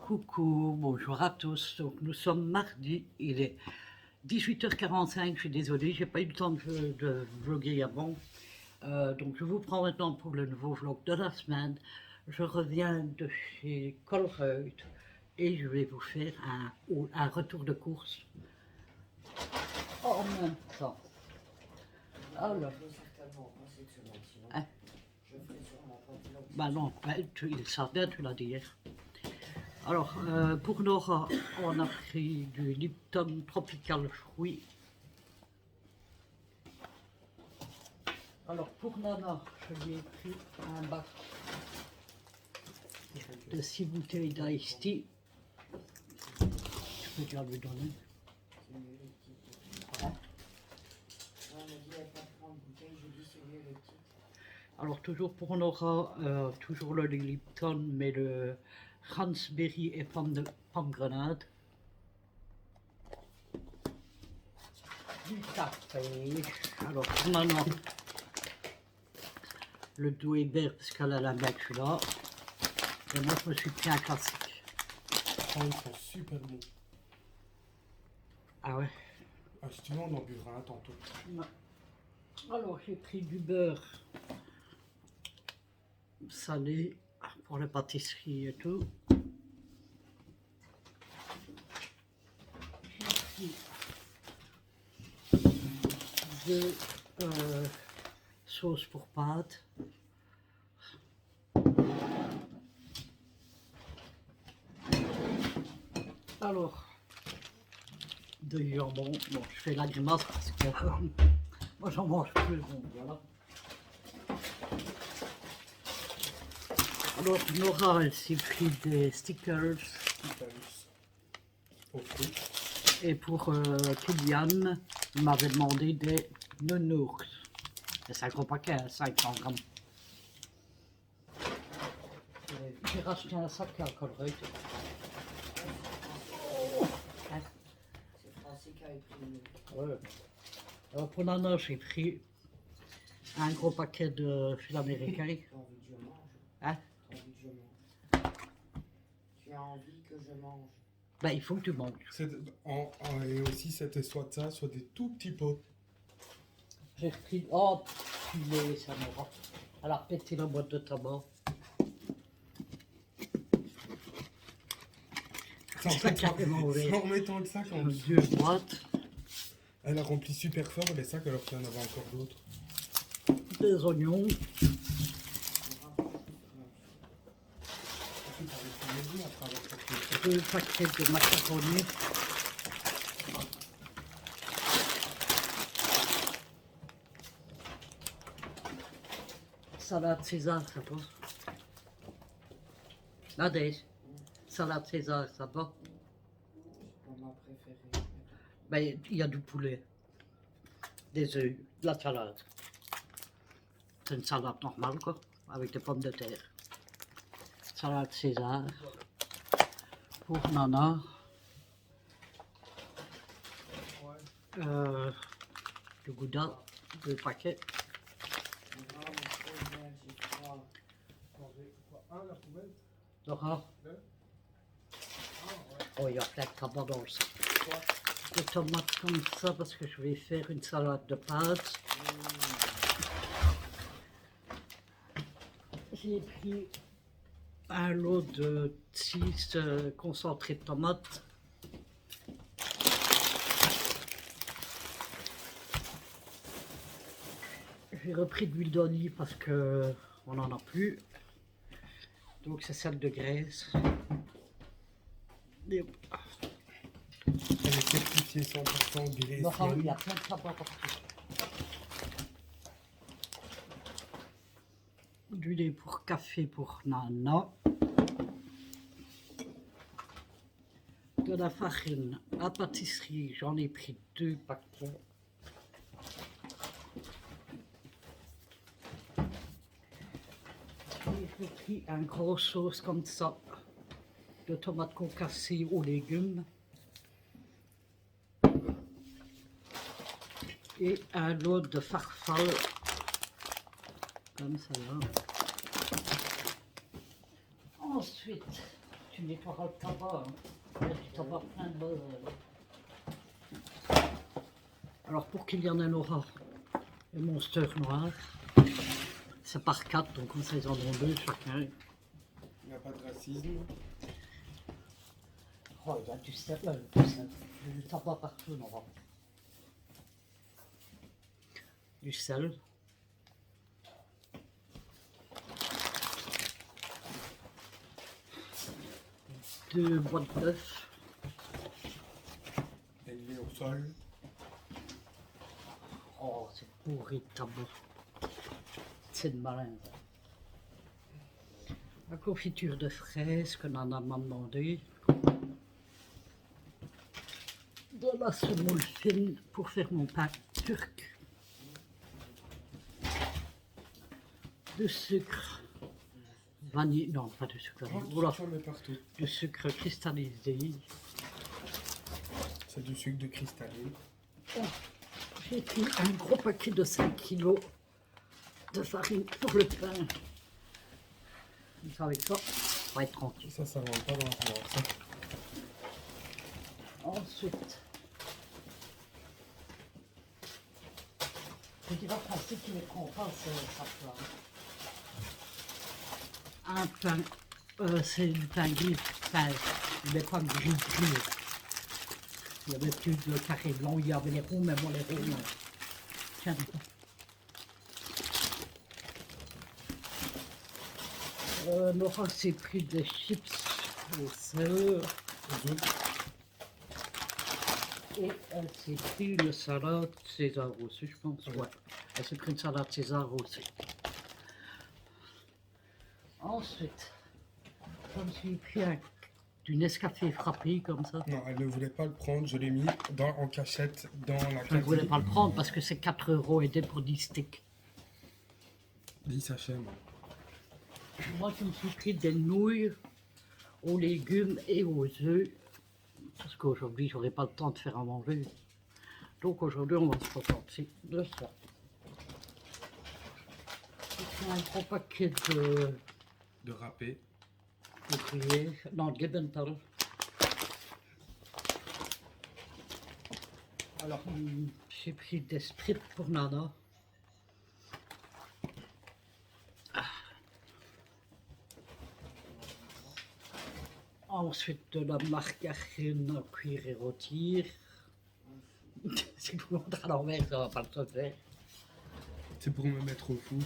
Coucou, bonjour à tous. Donc nous sommes mardi, il est 18h45. Je suis désolée, j'ai pas eu le temps de vlogger avant. Donc je vous prends maintenant pour le nouveau vlog de la semaine. Je reviens de chez Colruyt et je vais vous faire un retour de course en même temps. Alors, hein? Bah non, il sort bien, tu l'as dit hier. Alors, pour Nora, on a pris du Lipton Tropical Fruit. Alors, pour Nana, je lui ai pris un bac de 6 bouteilles d'Ice Tea. Je peux déjà lui donner. Hein? Alors, toujours pour Nora, toujours le Lipton, mais le raspberry et pomme grenade. Du café. Alors, pour Nana, le doué vert parce qu'elle a la mec là. Et moi, je me suis pris un classique. Oh, ils sont super bons. Ah ouais? Ah, si tu veux, on en buvra un tantôt. Ouais. Alors, j'ai pris du beurre salé pour la pâtisserie et tout. J'ai pris deux sauces pour pâtes. Alors, de jambon. Bon, je fais la grimace parce que moi j'en mange plus. Bon, voilà. Alors, Nora, elle s'est pris des stickers. Okay. Et pour Kylian, il m'avait demandé des nounours. C'est un gros paquet, hein, 500 grammes. J'ai racheté un sac à Colruyt. Hein? C'est Francis qui a écrit. Ouais. Alors pour Nana, j'ai pris un gros paquet de fil américain. Tu as envie que je mange? Hein? Tu as envie que je mange? Tu as envie que je mange? Ben, il faut que tu manges. Et aussi, c'était soit ça, soit des tout petits pots. J'ai pris. Oh, punaise, ça m'aura. Elle a pété la boîte de tabac. En Ça, carrément, oui. en mettant le sac en dessous. Deux boîtes, Elle a rempli super fort les sacs alors qu'il y en avait encore d'autres. des oignons, deux paquets de macaroni. Salade César, ça va? Nadège, salade César, ça va? C'est pas ma préférée. Ben, il y a du poulet, des œufs, de la salade. C'est une salade normale, quoi, avec des pommes de terre. Salade César. Pour Nana. Du gouda, deux paquets. Non, mais c'est bien, j'ai froid. Nora. Oh, il y a plein de tabac dans le sac. Des tomates comme ça parce que je vais faire une salade de pâtes. J'ai pris un lot de 6 concentrés de tomates. J'ai repris de l'huile d'olive parce que on n'en a plus. Donc c'est celle de graisse. Et hop. Elle est certifiée 100% Nora, il y graisse. a plein de tabac partout. Du lait pour café pour Nana. De la farine à pâtisserie, j'en ai pris 2 paquets. Et j'ai pris un gros sauce comme ça de tomates concassées aux légumes. Et un lot de farfalle comme ça là. Ensuite, tu nettoieras le tabac. Hein. Il y a du tabac plein de... Alors pour Kylian Nora et Monster Noir, c'est par 4, donc comme ça ils en ont 2 chacun. Il n'y a pas de racisme. Oh, il y a du sel, du tabac partout, Nora. Du sel. Deux boîtes d'œufs. Élevé au sol. Oh, c'est pourri de tabac. C'est de malin. La confiture de fraises que Nana m'a demandé. De la semoule fine pour faire mon pain turc. De sucre vanille, non pas de sucre vanille, oula, Tu en mets partout. du sucre cristallisé. C'est du sucre de cristalline. Oh, j'ai pris un gros paquet de 5 kilos de farine pour le pain. Comme ça, avec ça, on va être tranquille. Ça rentre pas dans la balance. Hein. Ensuite, je dirais passer qu'il est content, ça plat. Un pain, c'est du pain gris, enfin, il n'est pas gris. Il y avait plus de carré blanc, il y avait les ronds, mais bon, les ronds, tiens. Nora s'est pris des chips au sel et elle s'est pris une salade César aussi, je pense. Ouais, elle s'est pris une salade César aussi. Ensuite, je me suis pris du Nescafé frappé comme ça. Non, elle ne voulait pas le prendre. Je l'ai mis en cachette dans la Je ne voulais cantine. pas le prendre parce que c'est 4 € et des pour 10 sticks. 10 HM. Moi, je me suis pris des nouilles aux légumes et aux œufs. Parce qu'aujourd'hui, j'aurai pas le temps de faire à manger. Donc aujourd'hui, on va se contenter de ça. J'ai pris un gros paquet De râpé. de gruyère, non, de Lebenstal. Alors, j'ai pris des strips pour Nana. Ensuite, de la margarine à cuire et rôtir. Si je vous montre à l'envers, ça va pas le faire. C'est pour me mettre au four.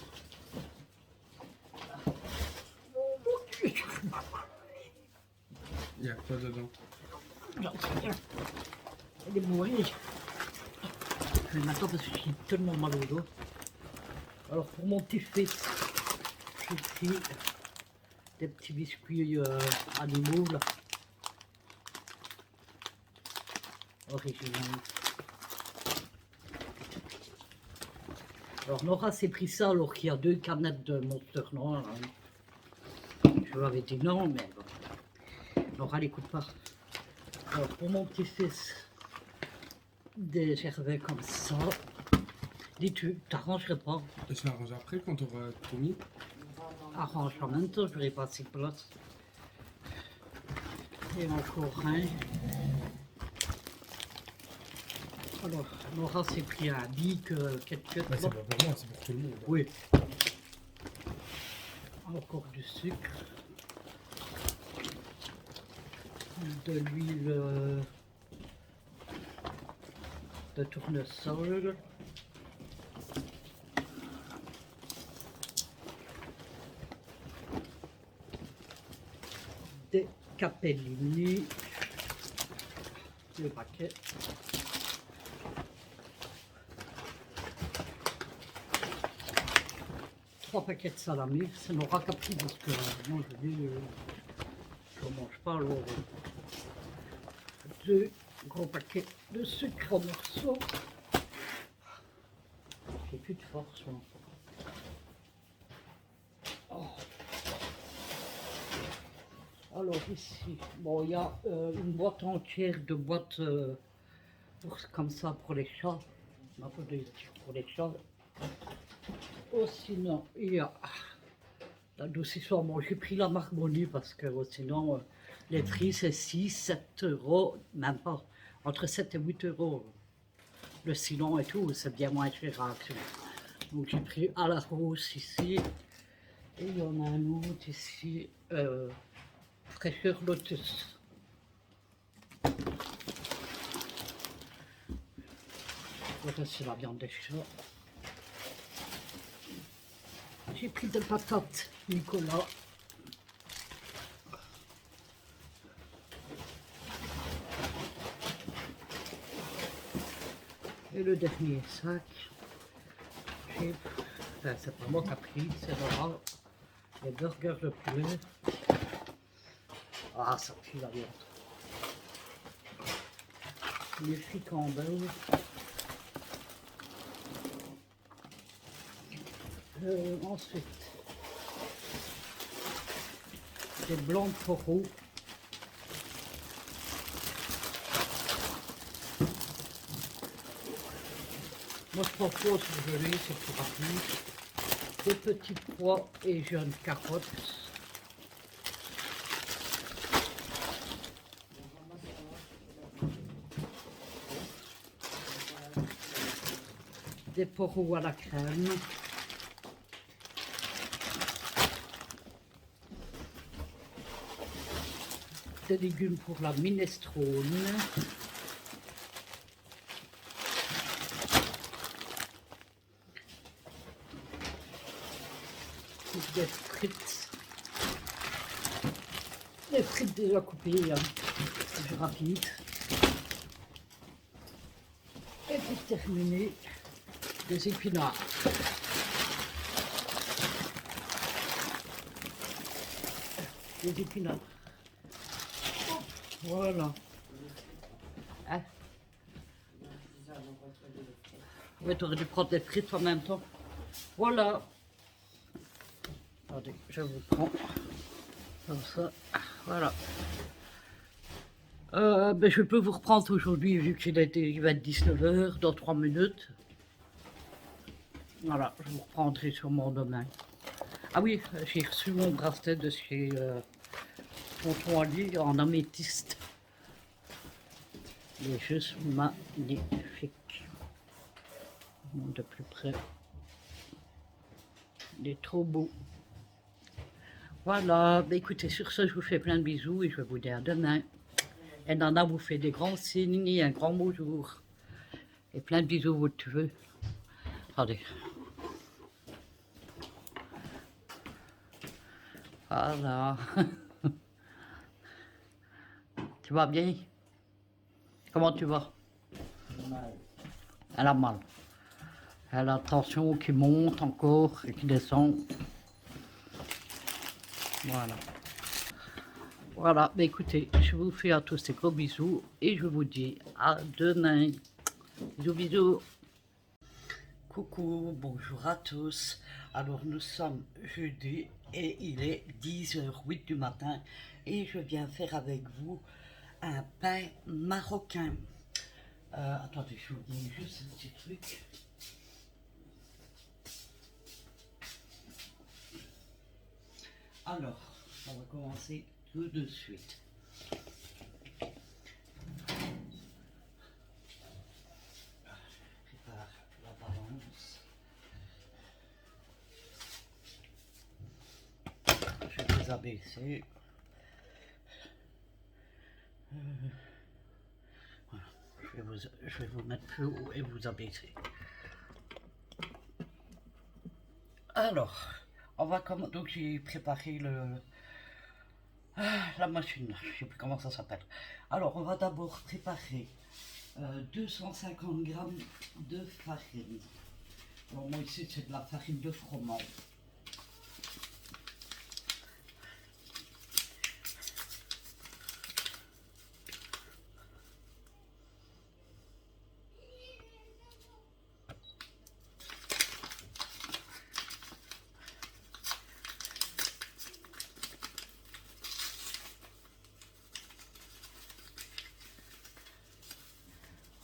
Il y a quoi dedans? J'en sais rien. Elle est bourrée. Je vais m'attendre parce que j'ai tellement mal au dos. Alors pour mon petit fils, j'ai pris des petits biscuits animaux là. Original. Alors Nora s'est pris ça alors qu'il y a 2 canettes de Monster Noir. Hein. Je lui avais dit non, mais bon. Nora n'écoute pas. Alors pour mon petit-fils, des gervais comme ça. Dis tu t'arrangerais pas. Et je l'arrange après quand on aura tout mis. Arrange en même temps, je n'aurai pas assez de place. Et encore un. Alors, Nora s'est pris un bic, quelque chose. Bah, c'est pas pour moi, c'est pour tout le monde. Oui. Encore du sucre. De l'huile de tournesol. Des capellini. Le paquet. Trois paquets de salami, c'est Nora qui a pris parce que moi je dis je ne mange pas alors. 2 gros paquets de sucre en morceaux. J'ai plus de force. Moi. Oh. Alors ici, bon il y a une boîte entière de boîtes comme ça pour les chats. Un peu de pour les chats. Oh, sinon, il y a L'adoucisseur, bon, j'ai pris la marque Bonnie parce que sinon, les prix c'est 6, 7 euros, même pas, entre 7 et 8 euros. Le silon et tout, c'est bien moins cher à Action. Donc j'ai pris à la rose ici, et il y en a un autre ici, fraîcheur lotus. Voilà, c'est la viande des chats. J'ai pris des patates Nicolas. Et le dernier sac, enfin, c'est pas moi qui a pris, c'est Laura. Les burgers de poulet. Ah, ça pue la viande. Les frites en beurre. Ensuite, des blancs de taureau. Moi, je pense pas surgelé, c'est plus rapide. Des petits pois et jeunes carottes. Des poireaux à la crème. Des légumes pour la minestrone. Des frites. Des frites déjà coupées, hein. C'est rapide. Et pour terminer, des épinards. Des épinards. Voilà. Hein? Ouais, tu aurais dû prendre des frites en même temps. Voilà. Attendez, je vous prends comme ça. Voilà. Ben, je peux vous reprendre aujourd'hui vu qu'il va être 19 h dans 3 minutes. Voilà, je vous reprendrai sûrement demain. Ah oui, j'ai reçu mon bracelet de chez Tonton Ali en améthyste. Il est juste magnifique. De plus près. Il est trop beau. Voilà, ben écoutez, sur ce, je vous fais plein de bisous et je vous dis à demain. Et Nana vous fait des grands signes et un grand bonjour. Et plein de bisous, vous tu veux. Attendez. Voilà. Tu vas bien? Comment tu vas? Elle a mal. Elle a la tension qui monte encore et qui descend. Voilà. Voilà, bah écoutez, je vous fais à tous des gros bisous et je vous dis à demain. Bisous, bisous. Coucou, bonjour à tous. Alors nous sommes jeudi et il est 10h08 du matin et je viens faire avec vous un pain marocain. Attendez, je vous dis juste un petit truc. Alors, on va commencer tout de suite. Je prépare la balance. Je vais vous abaisser. Voilà. Je vais vous mettre plus haut et vous abaisser. Alors, on va comme donc j'ai préparé la machine, je sais plus comment ça s'appelle. Alors, on va d'abord préparer 250 g de farine. Alors, moi ici, c'est de la farine de froment.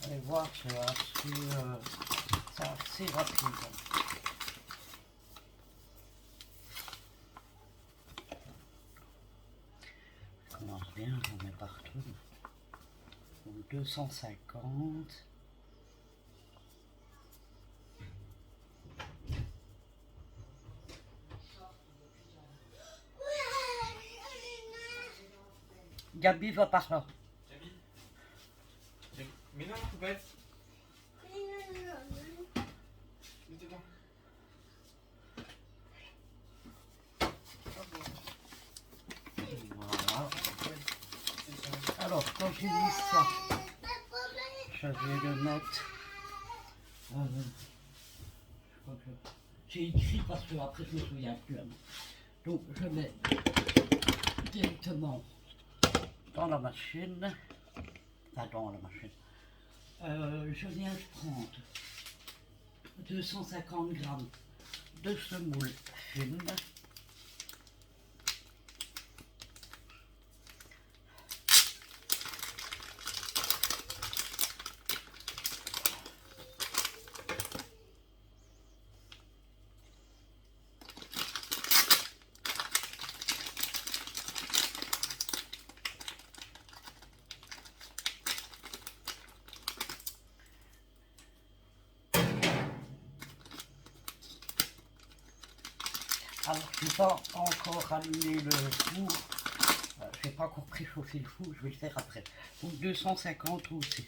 Vous allez voir, c'est assez rapide. commence bien, j'en mets partout. Donc 250. Gabi va par là. Gabi, mais non, poubelle. Mais t'es bon. Voilà. Alors, quand j'ai mis ça, je vais le mettre. Je crois que j'ai écrit parce que après je me souviens plus. Hein. Donc je mets directement dans la machine. Enfin, dans la machine. Je viens de prendre 250 grammes de semoule fine. Alors, je n'ai pas encore allumé le four. Je n'ai pas encore préchauffé le four, je vais le faire après. Donc 250 aussi.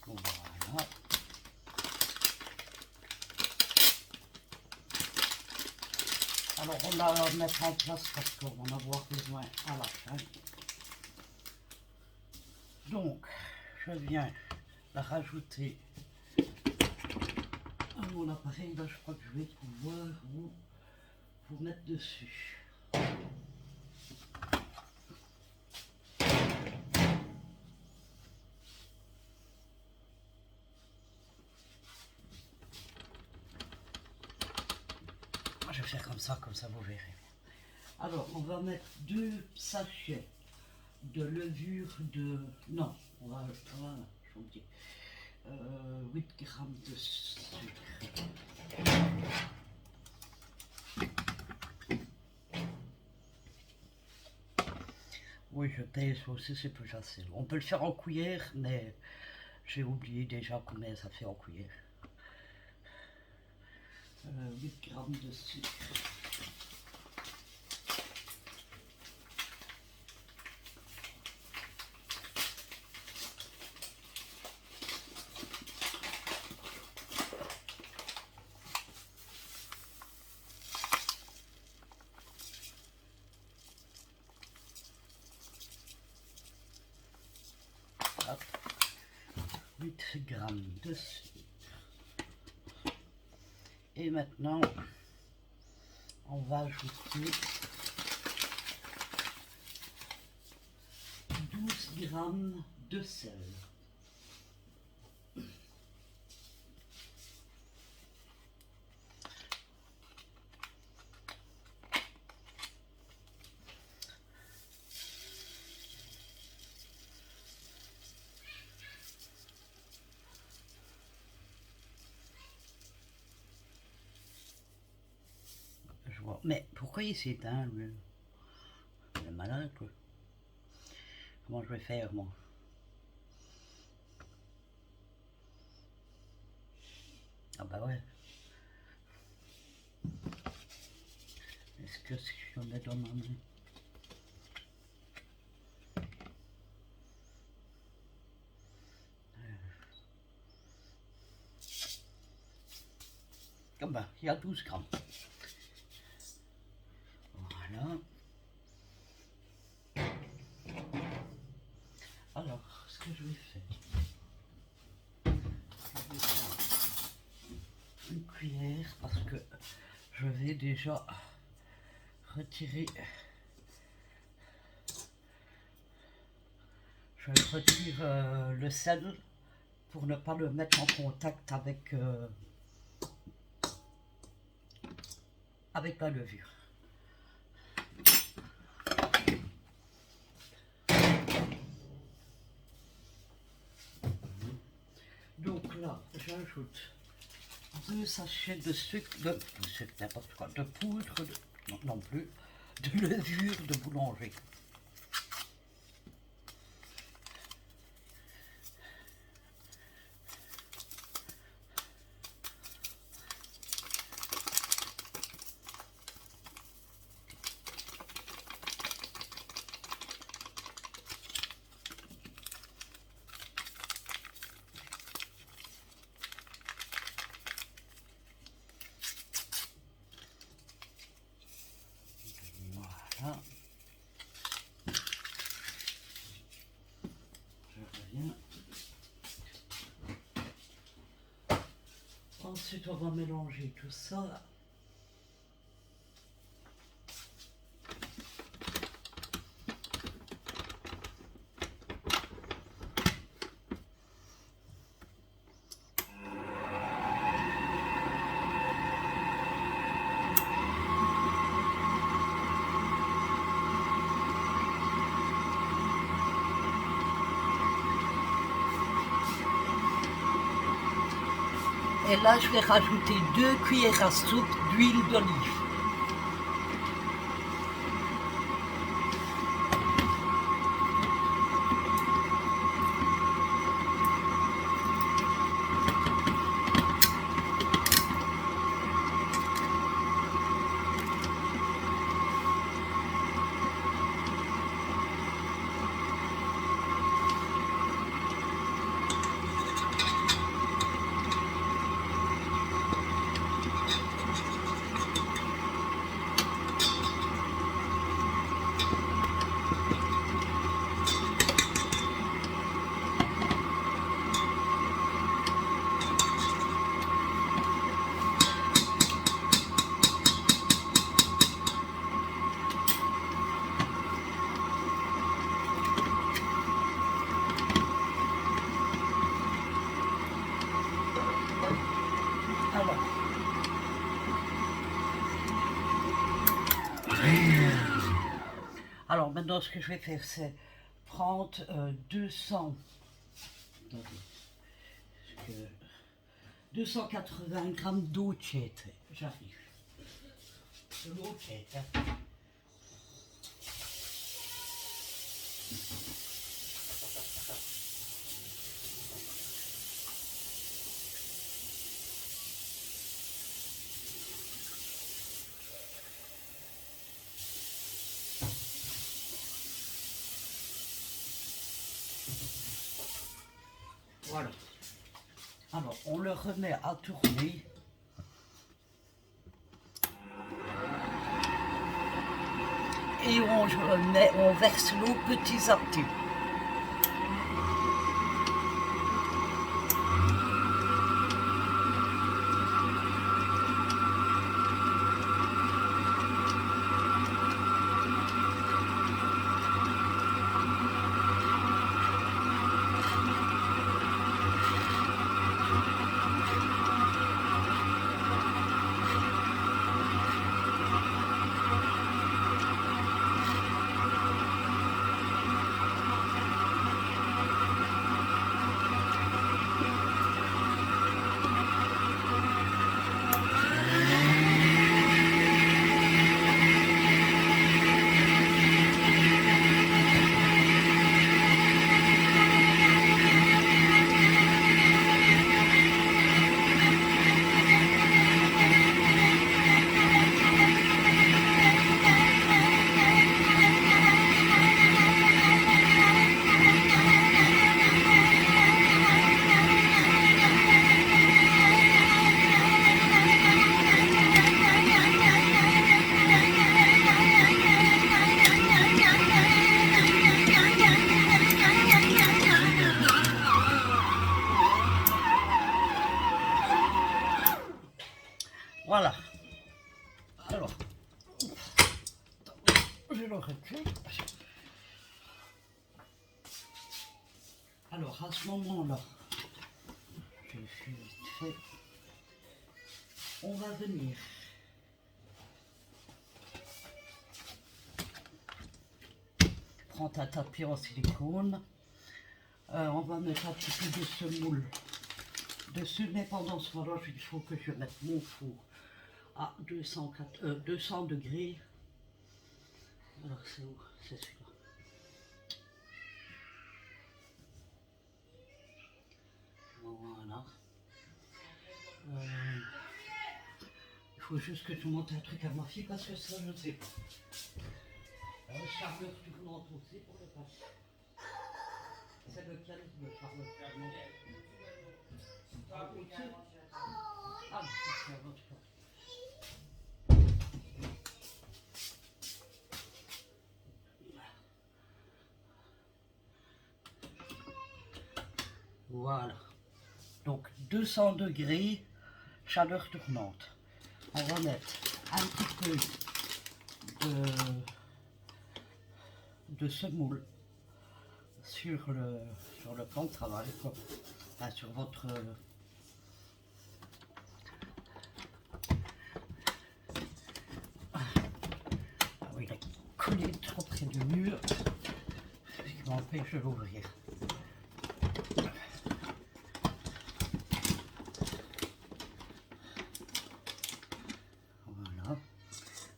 Voilà. Alors on va mettre en place parce qu'on va en avoir besoin à la fin. Donc je viens la rajouter à mon appareil. Là je crois que je vais pouvoir vous mettre dessus. Je vais faire comme ça vous verrez. Alors, on va mettre 2 sachets de levure de... Non, voilà, je vous dis. 8 grammes de sucre. Oui, je pèse aussi, c'est plus facile. On peut le faire en cuillère, mais j'ai oublié déjà combien ça fait en cuillère. 8 grammes de sucre. Hop. 8 grammes de sucre. Et maintenant, on va ajouter 12 grammes de sel. Je vois. Mais pourquoi il s'éteint, lui? Il est malade, quoi. Comment je vais faire, moi? Ah bah ouais. Est-ce que si je le mets dans ma main? Ah bah, il y a 12 grammes. Voilà. Alors, ce que je vais faire, cuillère parce que je vais déjà retirer. Je retire le sel pour ne pas le mettre en contact avec la levure. Donc là, j'ajoute 2 sachets de sucre, n'importe quoi, de poudre, non plus, de levure de boulanger. Voilà. Je reviens. Ensuite, on va mélanger tout ça. Et là, je vais rajouter 2 cuillères à soupe d'huile d'olive. Alors maintenant, ce que je vais faire, c'est prendre 200, attendez, 280 grammes d'eau tiède. J'arrive. De l'eau tiède. Hein. Voilà. Alors, on le remet à tourner. Et on verse l'eau petit à petit. Voilà. Alors, je le recule. Alors, à ce moment-là, je fais vite fait. On va venir prendre un tapis en silicone. On va mettre un petit peu de semoule dessus, mais pendant ce moment, il faut que je mette mon four à 200 degrés. Alors, c'est où? C'est celui-là. Voilà. Il faut juste que tu montes un truc à ma fille parce que ça, je ne sais pas. Charlotte, tu peux monter aussi pour le passer. C'est lequel, le Charlotte? Ah, au-dessus? Ah, c'est un autre. Voilà. Donc 200 degrés, chaleur tournante. On va mettre un petit peu de semoule sur le plan de travail, quoi. Enfin, sur votre... Ah oui, il a collé trop près du mur, ce qui m'empêche de l'ouvrir.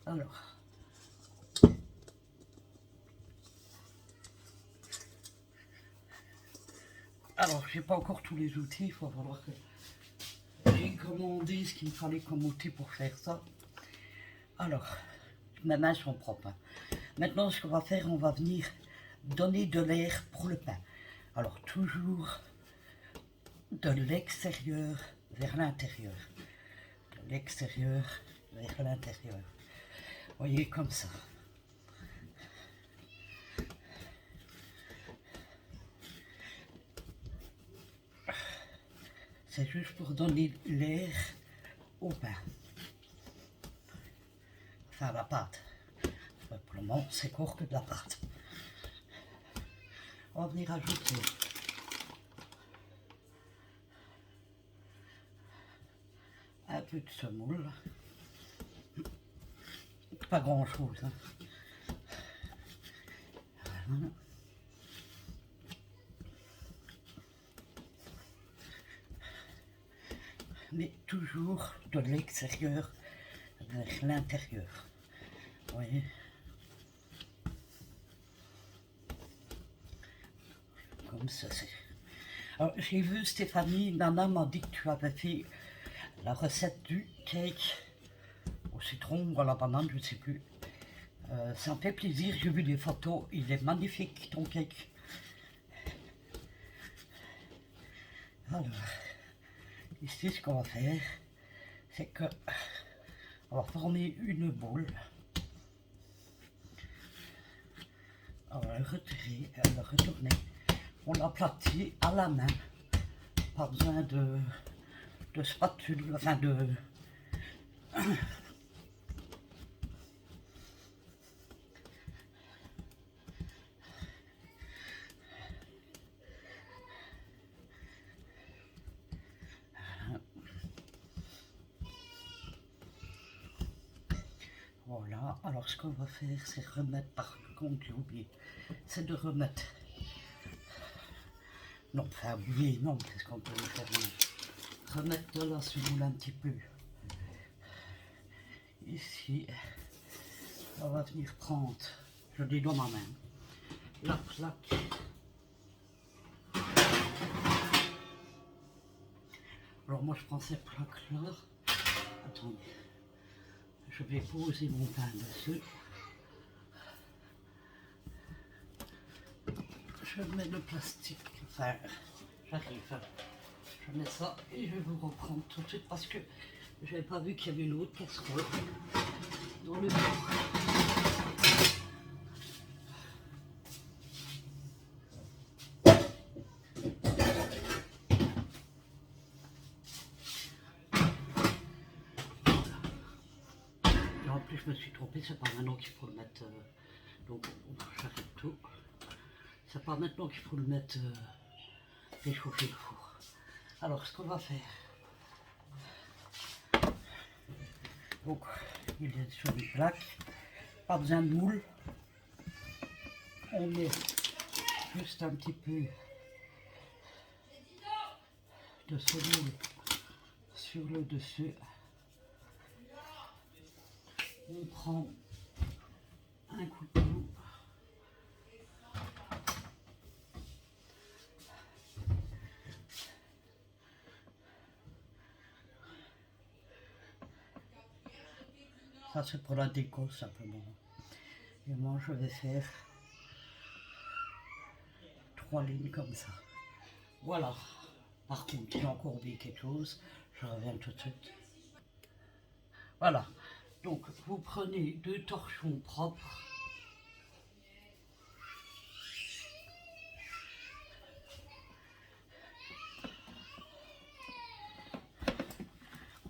Voilà. Alors, j'ai pas encore tous les outils, il va falloir que j'ai commandé ce qu'il me fallait comme outil pour faire ça. Alors, mes mains sont propres, hein. Maintenant, ce qu'on va faire, on va venir donner de l'air pour le pain. Alors, toujours de l'extérieur vers l'intérieur. De l'extérieur vers l'intérieur. Vous voyez, comme ça. C'est juste pour donner l'air au pain. Enfin, à la pâte. Pour le moment, c'est court que de la pâte. On va venir ajouter un peu de semoule. Pas grand chose, hein. Voilà. Mais toujours de l'extérieur vers l'intérieur. Vous voyez? Comme ça, c'est... Alors, j'ai vu Stéphanie, Nana m'a dit que tu avais fait la recette du cake au citron ou à la banane, je ne sais plus. Ça me fait plaisir, j'ai vu des photos, il est magnifique ton cake. Alors, ici ce qu'on va faire, c'est que on va former une boule. On va la retirer, la retourner. On l'aplatit à la main. Pas besoin de spatule, enfin de... Voilà, alors ce qu'on va faire, c'est remettre, par contre j'ai oublié, c'est de remettre, non, enfin oublier, non, qu'est-ce qu'on peut faire, remettre de la semoule un petit peu, ici, on va venir prendre, je dis dans ma main, la plaque, alors moi je prends cette plaque-là, attendez. Je vais poser mon pain dessus. Je mets le plastique, enfin, j'arrive. Je mets ça et je vais vous reprendre tout de suite parce que je n'avais pas vu qu'il y avait une autre casserole dans le four. plus je me suis trompée, c'est pas maintenant qu'il faut le mettre. Donc j'arrête tout. C'est pas maintenant qu'il faut le mettre réchauffer le four. Alors ce qu'on va faire. Donc il est sur une plaque. Pas besoin de moule. On met juste un petit peu de semoule sur le dessus. On prend un couteau. Ça c'est pour la déco simplement. Et moi je vais faire 3 lignes comme ça. Voilà. Par contre, j'ai encore oublié quelque chose. Je reviens tout de suite. Voilà. Donc, vous prenez 2 torchons propres.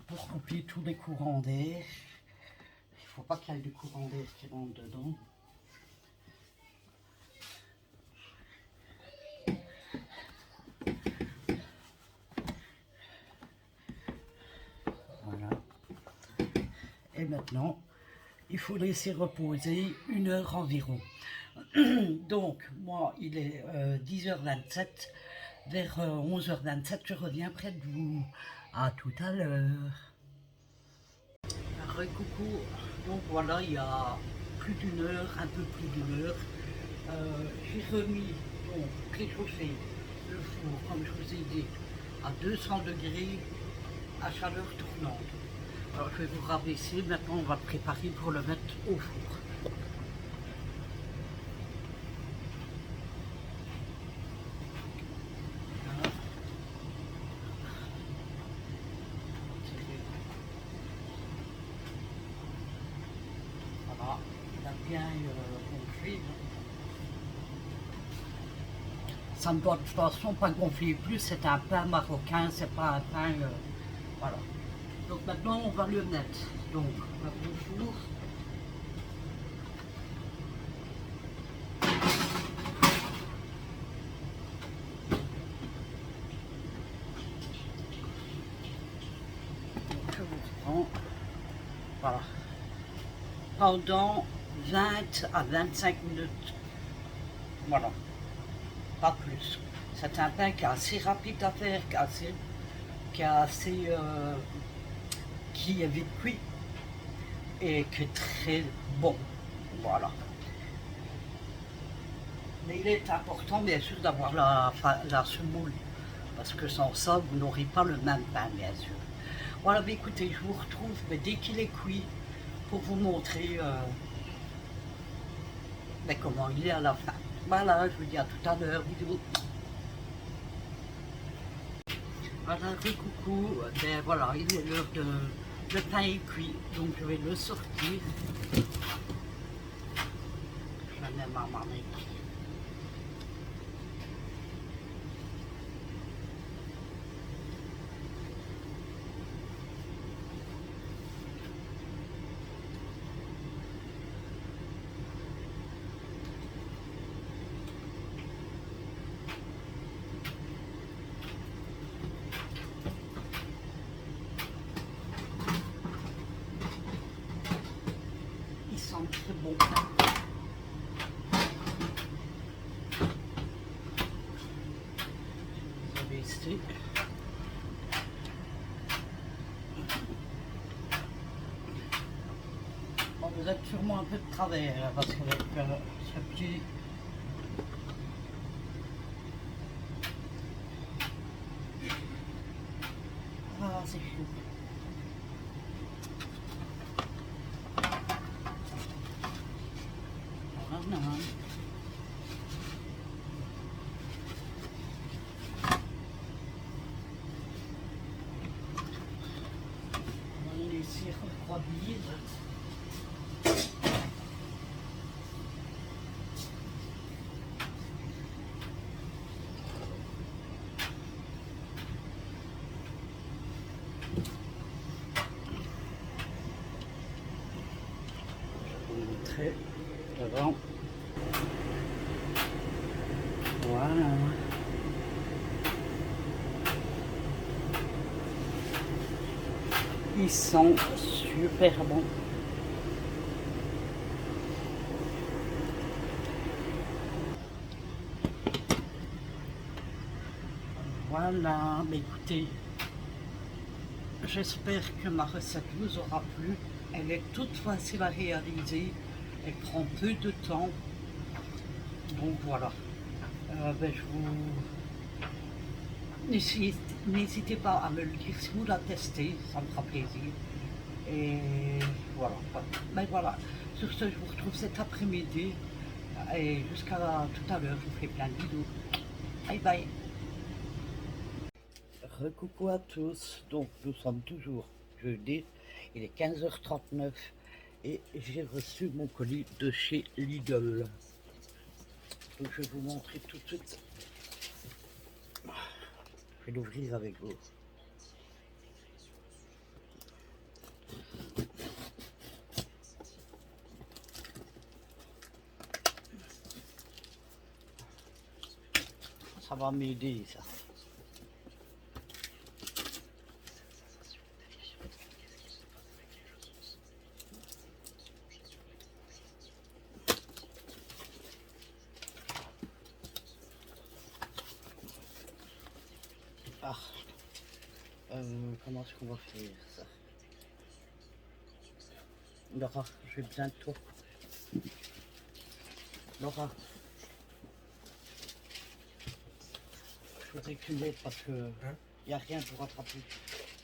Pour couper tous les courants d'air. Il ne faut pas qu'il y ait de courant d'air qui rentre dedans. Voilà. Et maintenant, il faut laisser reposer 1 heure environ. Donc, moi, il est 10h27. Vers 11h27, je reviens près de vous. À tout à l'heure. Coucou. Donc voilà, il y a plus d'1 heure, un peu plus d'1 heure. J'ai remis, donc réchauffé le four, comme je vous ai dit, à 200 degrés, à chaleur tournante. Alors je vais vous rabaisser, maintenant on va le préparer pour le mettre au four. Voilà. Voilà, il a bien gonflé. Ça ne doit de toute façon pas gonfler plus, c'est un pain marocain, c'est pas un pain... voilà. Donc maintenant on va le mettre. Donc on va au four. Donc, je vous prends. Voilà. Pendant 20 à 25 minutes. Voilà. Pas plus. C'est un pain qui est assez rapide à faire, qui est vite cuit et qui est très bon. Voilà. Mais il est important bien sûr d'avoir la semoule, parce que sans ça vous n'aurez pas le même pain bien sûr. Voilà, mais écoutez, je vous retrouve mais dès qu'il est cuit pour vous montrer comment il est à la fin. Voilà, je vous dis à tout à l'heure, bisous. Voilà, coucou, ben voilà, il est l'heure de... Le pain est cuit, donc je vais le sortir. Je le mets ma marmite. Il sent très bon. Vous avez ici. Bon, vous êtes sûrement un peu de travers parce qu'avec ce petit... Ah, c'est chaud. Voilà. On va laisser refroidir. montrer devant. Voilà. Ils sont super bons. Voilà, mais écoutez, j'espère que ma recette vous aura plu. Elle est toute facile à réaliser, elle prend peu de temps. Donc voilà, je vous... N'hésitez pas à me le dire si vous la testez, ça me fera plaisir. Et voilà, ben voilà, sur ce je vous retrouve cet après-midi et jusqu'à tout à l'heure, je vous fais plein de bisous. Bye bye. Recoucou à tous, donc nous sommes toujours jeudi, il est 15h39 et j'ai reçu mon colis de chez Lidl. Donc je vais vous montrer tout de suite. Je vais l'ouvrir avec vous. Ça va m'aider ça. Ah, comment est-ce qu'on va faire ça? Laura, j'ai besoin de toi. Laura, je voudrais que tu m'aides parce que il n'y a rien pour rattraper.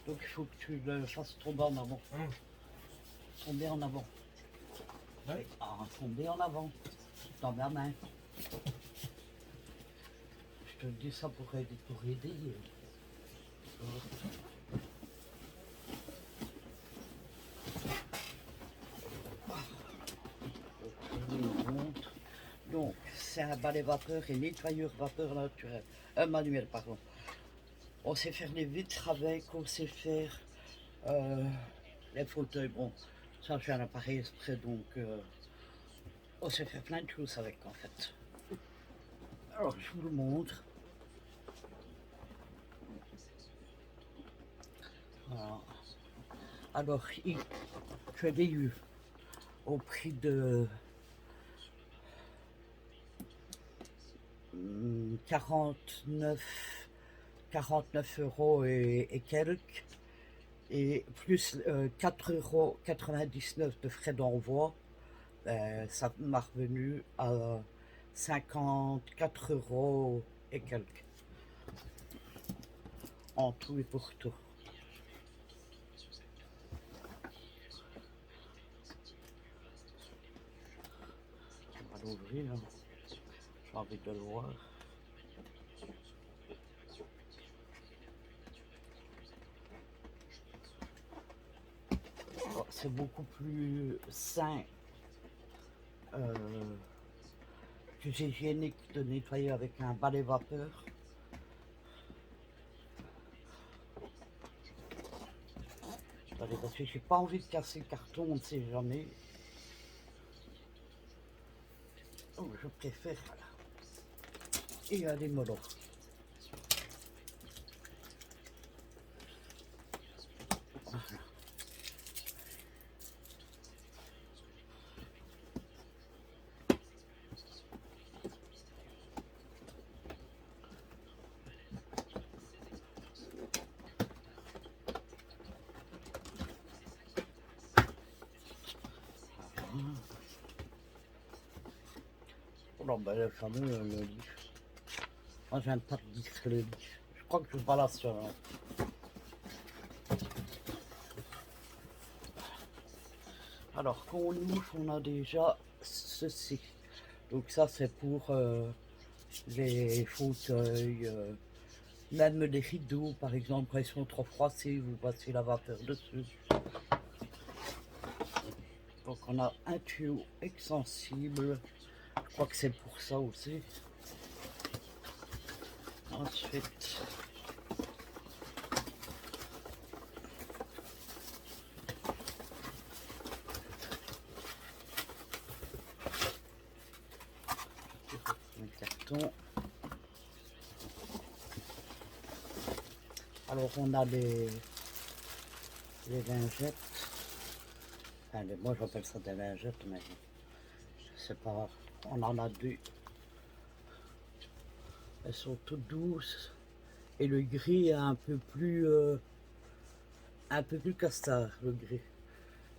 Donc il faut que tu le fasses tomber en avant. Tomber en avant. Ouais. Ah, tomber en avant. Dans ma main. Je te dis ça pour aider. Donc, c'est un balai vapeur et nettoyeur vapeur naturel. Manuel, pardon. On sait faire les vitres avec, on sait faire les fauteuils. Bon, ça j'ai un appareil exprès, donc on sait faire plein de choses avec en fait. Alors, je vous le montre. Voilà. Alors, je l'ai eu au prix de 49 € et quelques, et plus 4,99 € de frais d'envoi, ça m'a revenu à 54 € et quelques, en tout et pour tout. Je vais pas l'ouvrir, hein. J'ai envie de le voir. Oh, c'est beaucoup plus sain, plus hygiénique de nettoyer avec un balai vapeur. Attendez, parce que j'ai pas envie de casser le carton, on ne sait jamais. Oh, je préfère. Et aller mollo. Oh ben, le fameux le lit. Moi j'aime pas dire le lit. Je crois que je balance sur un. Alors quand on ouvre, on a déjà ceci. Donc ça c'est pour les fauteuils, même les rideaux par exemple, quand ils sont trop froissés, vous passez la vapeur dessus. Donc on a un tuyau extensible, je crois que c'est pour ça aussi. Ensuite, boutons. Alors on a les lingettes. Enfin, moi j'appelle ça des lingettes, mais c'est pas. On en a deux. Elles sont toutes douces. Et le gris est un peu plus castard, le gris.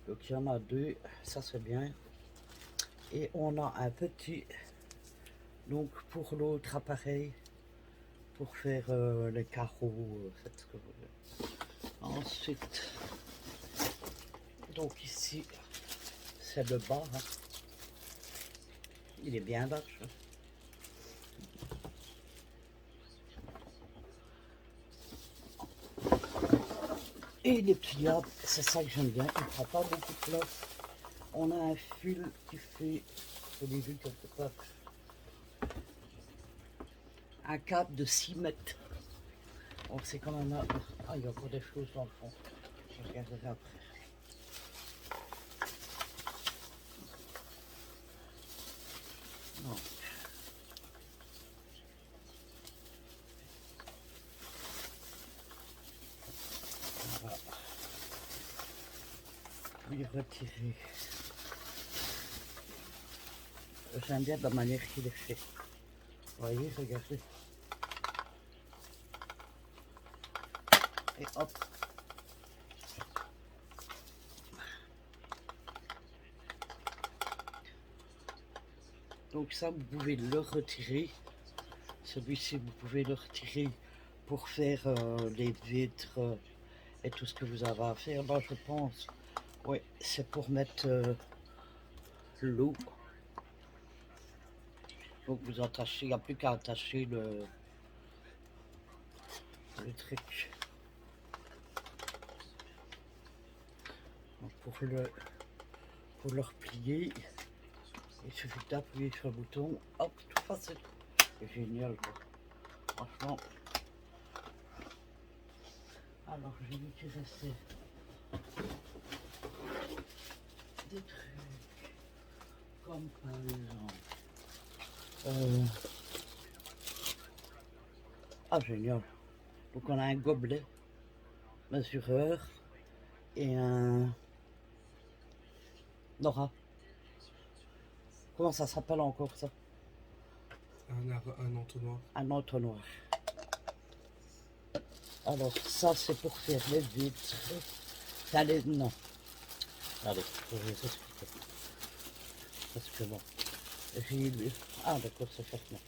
Donc il y en a deux, ça c'est bien. Et on a un petit, donc pour l'autre appareil, pour faire les carreaux, faites ce que vous voulez. Ensuite, donc ici, c'est le bas. Hein. Il est bien large. Hein. Et il est pliable, c'est ça que j'aime bien, il ne prend pas beaucoup de place. On a un fil qui fait, je l'ai vu quelque part, un câble de 6 mètres. Donc c'est quand même... Ah, il y a encore des choses dans le fond. Je regarderai après. Non. On va lui retirer. J'aime bien la manière qu'il est fait. Vous voyez, regardez. Et hop. Donc ça, vous pouvez le retirer. Celui-ci, vous pouvez le retirer pour faire les vitres et tout ce que vous avez à faire. Là, je pense, oui, c'est pour mettre l'eau. Donc vous attachez, il n'y a plus qu'à attacher le truc. Donc pour le replier, il suffit d'appuyer sur le bouton, hop, tout facile. C'est génial quoi. Franchement. Alors j'ai vu qu'il restait des trucs comme par exemple. Ah génial. Donc on a un gobelet mesureur et un Nora. Comment ça s'appelle encore ça? Un entonnoir. Un entonnoir. Alors ça c'est pour faire les vitres. Allez, non. Allez, je vais vous expliquer. Parce que bon, j'ai lu. Ah d'accord, c'est fait maintenant.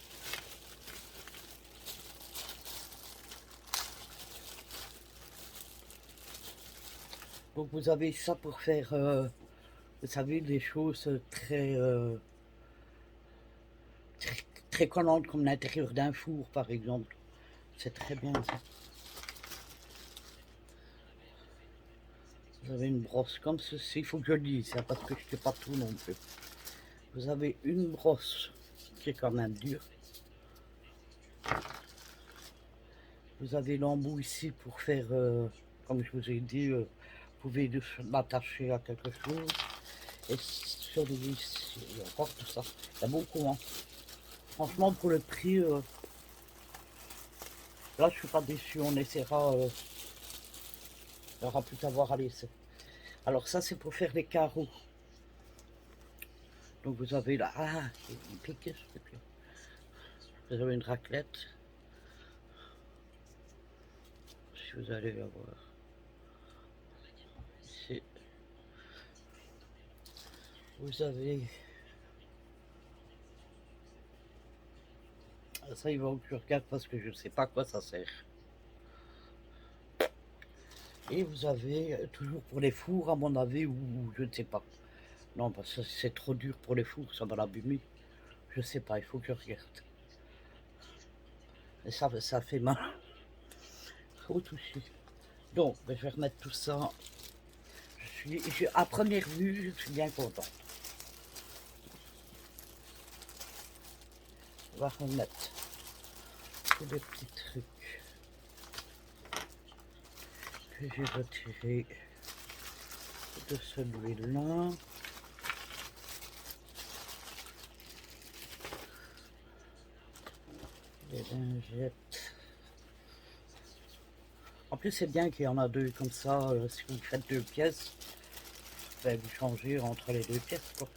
Donc vous avez ça pour faire, vous savez, des choses très collantes comme l'intérieur d'un four par exemple. C'est très bien ça. Vous avez une brosse comme ceci, il faut que je le dise, hein, parce que je ne sais pas tout non plus. Vous avez une brosse qui est quand même dure. Vous avez l'embout ici pour faire, comme je vous ai dit, vous pouvez l'attacher à quelque chose. Et celui-ci, il y a encore tout ça. Il y a beaucoup. Hein. Franchement, pour le prix, là, je suis pas déçu. On essaiera. Il n'y aura plus qu'à voir à l'essai. Alors ça, c'est pour faire les carreaux. Donc vous avez là. Ah, il pique ce truc-là. Vous avez une raclette. Si vous allez la voir. Ici. Vous avez. Ça, il va que je regarde parce que je ne sais pas à quoi ça sert. Et vous avez toujours pour les fours, à mon avis, ou je ne sais pas. Non, parce que c'est trop dur pour les fours, ça va l'abîmer. Je ne sais pas, il faut que je regarde. Et ça fait mal. Faut toucher. Donc, je vais remettre tout ça. À première vue, je suis bien content. On va remettre tous les petits trucs que j'ai retirés de celui-là. Lingette. En plus, c'est bien qu'il y en a deux comme ça. Si vous faites deux pièces, ben, vous changez entre les deux pièces, quoi.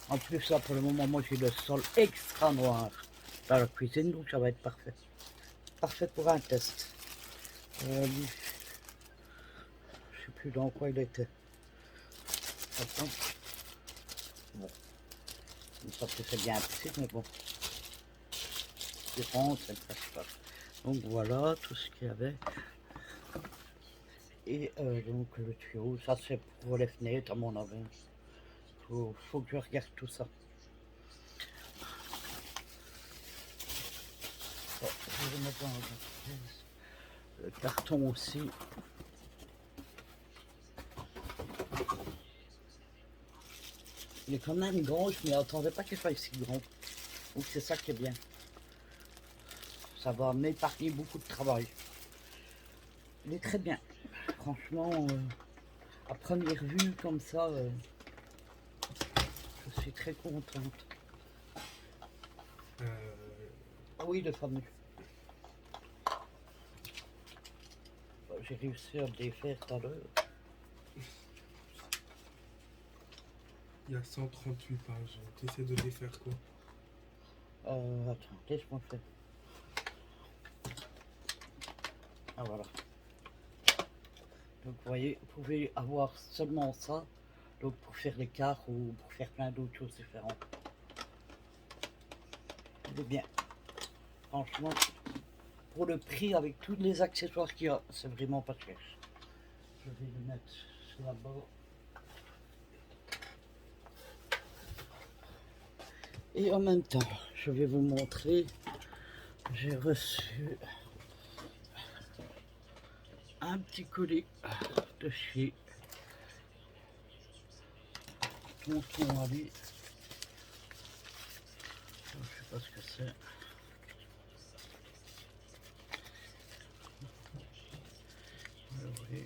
En plus, là, pour le moment, moi, j'ai le sol extra noir dans la cuisine, donc ça va être parfait. Parfait pour un test. Lui, je sais plus dans quoi il était. Attends. Bon. Ça peut faire bien petit, mais bon. C'est bon, ça ne passe pas. Donc voilà tout ce qu'il y avait. Et donc le tuyau, ça c'est pour les fenêtres à mon avis. Faut que je regarde tout ça. Bon, je vais mettre dans le carton aussi. Il est quand même grand, je m'y attendais pas qu'il soit si grand. Donc c'est ça qui est bien. Ça va m'épargner beaucoup de travail. Il est très bien. Franchement, à première vue comme ça, je suis très contente. Ah oui, le fameux. J'ai réussi à le défaire tout à l'heure. Il y a 138 pages. Tu essaies de les faire quoi? Attends, laisse-moi faire. Ah voilà. Donc vous voyez, vous pouvez avoir seulement ça, donc pour faire l'écart ou pour faire plein d'autres choses différentes. Il est bien. Franchement, pour le prix avec tous les accessoires qu'il y a, c'est vraiment pas cher. Je vais le mettre là-bas. Et en même temps, je vais vous montrer, j'ai reçu un petit colis de chez Tonton Ali. Je sais pas ce que c'est. Oui.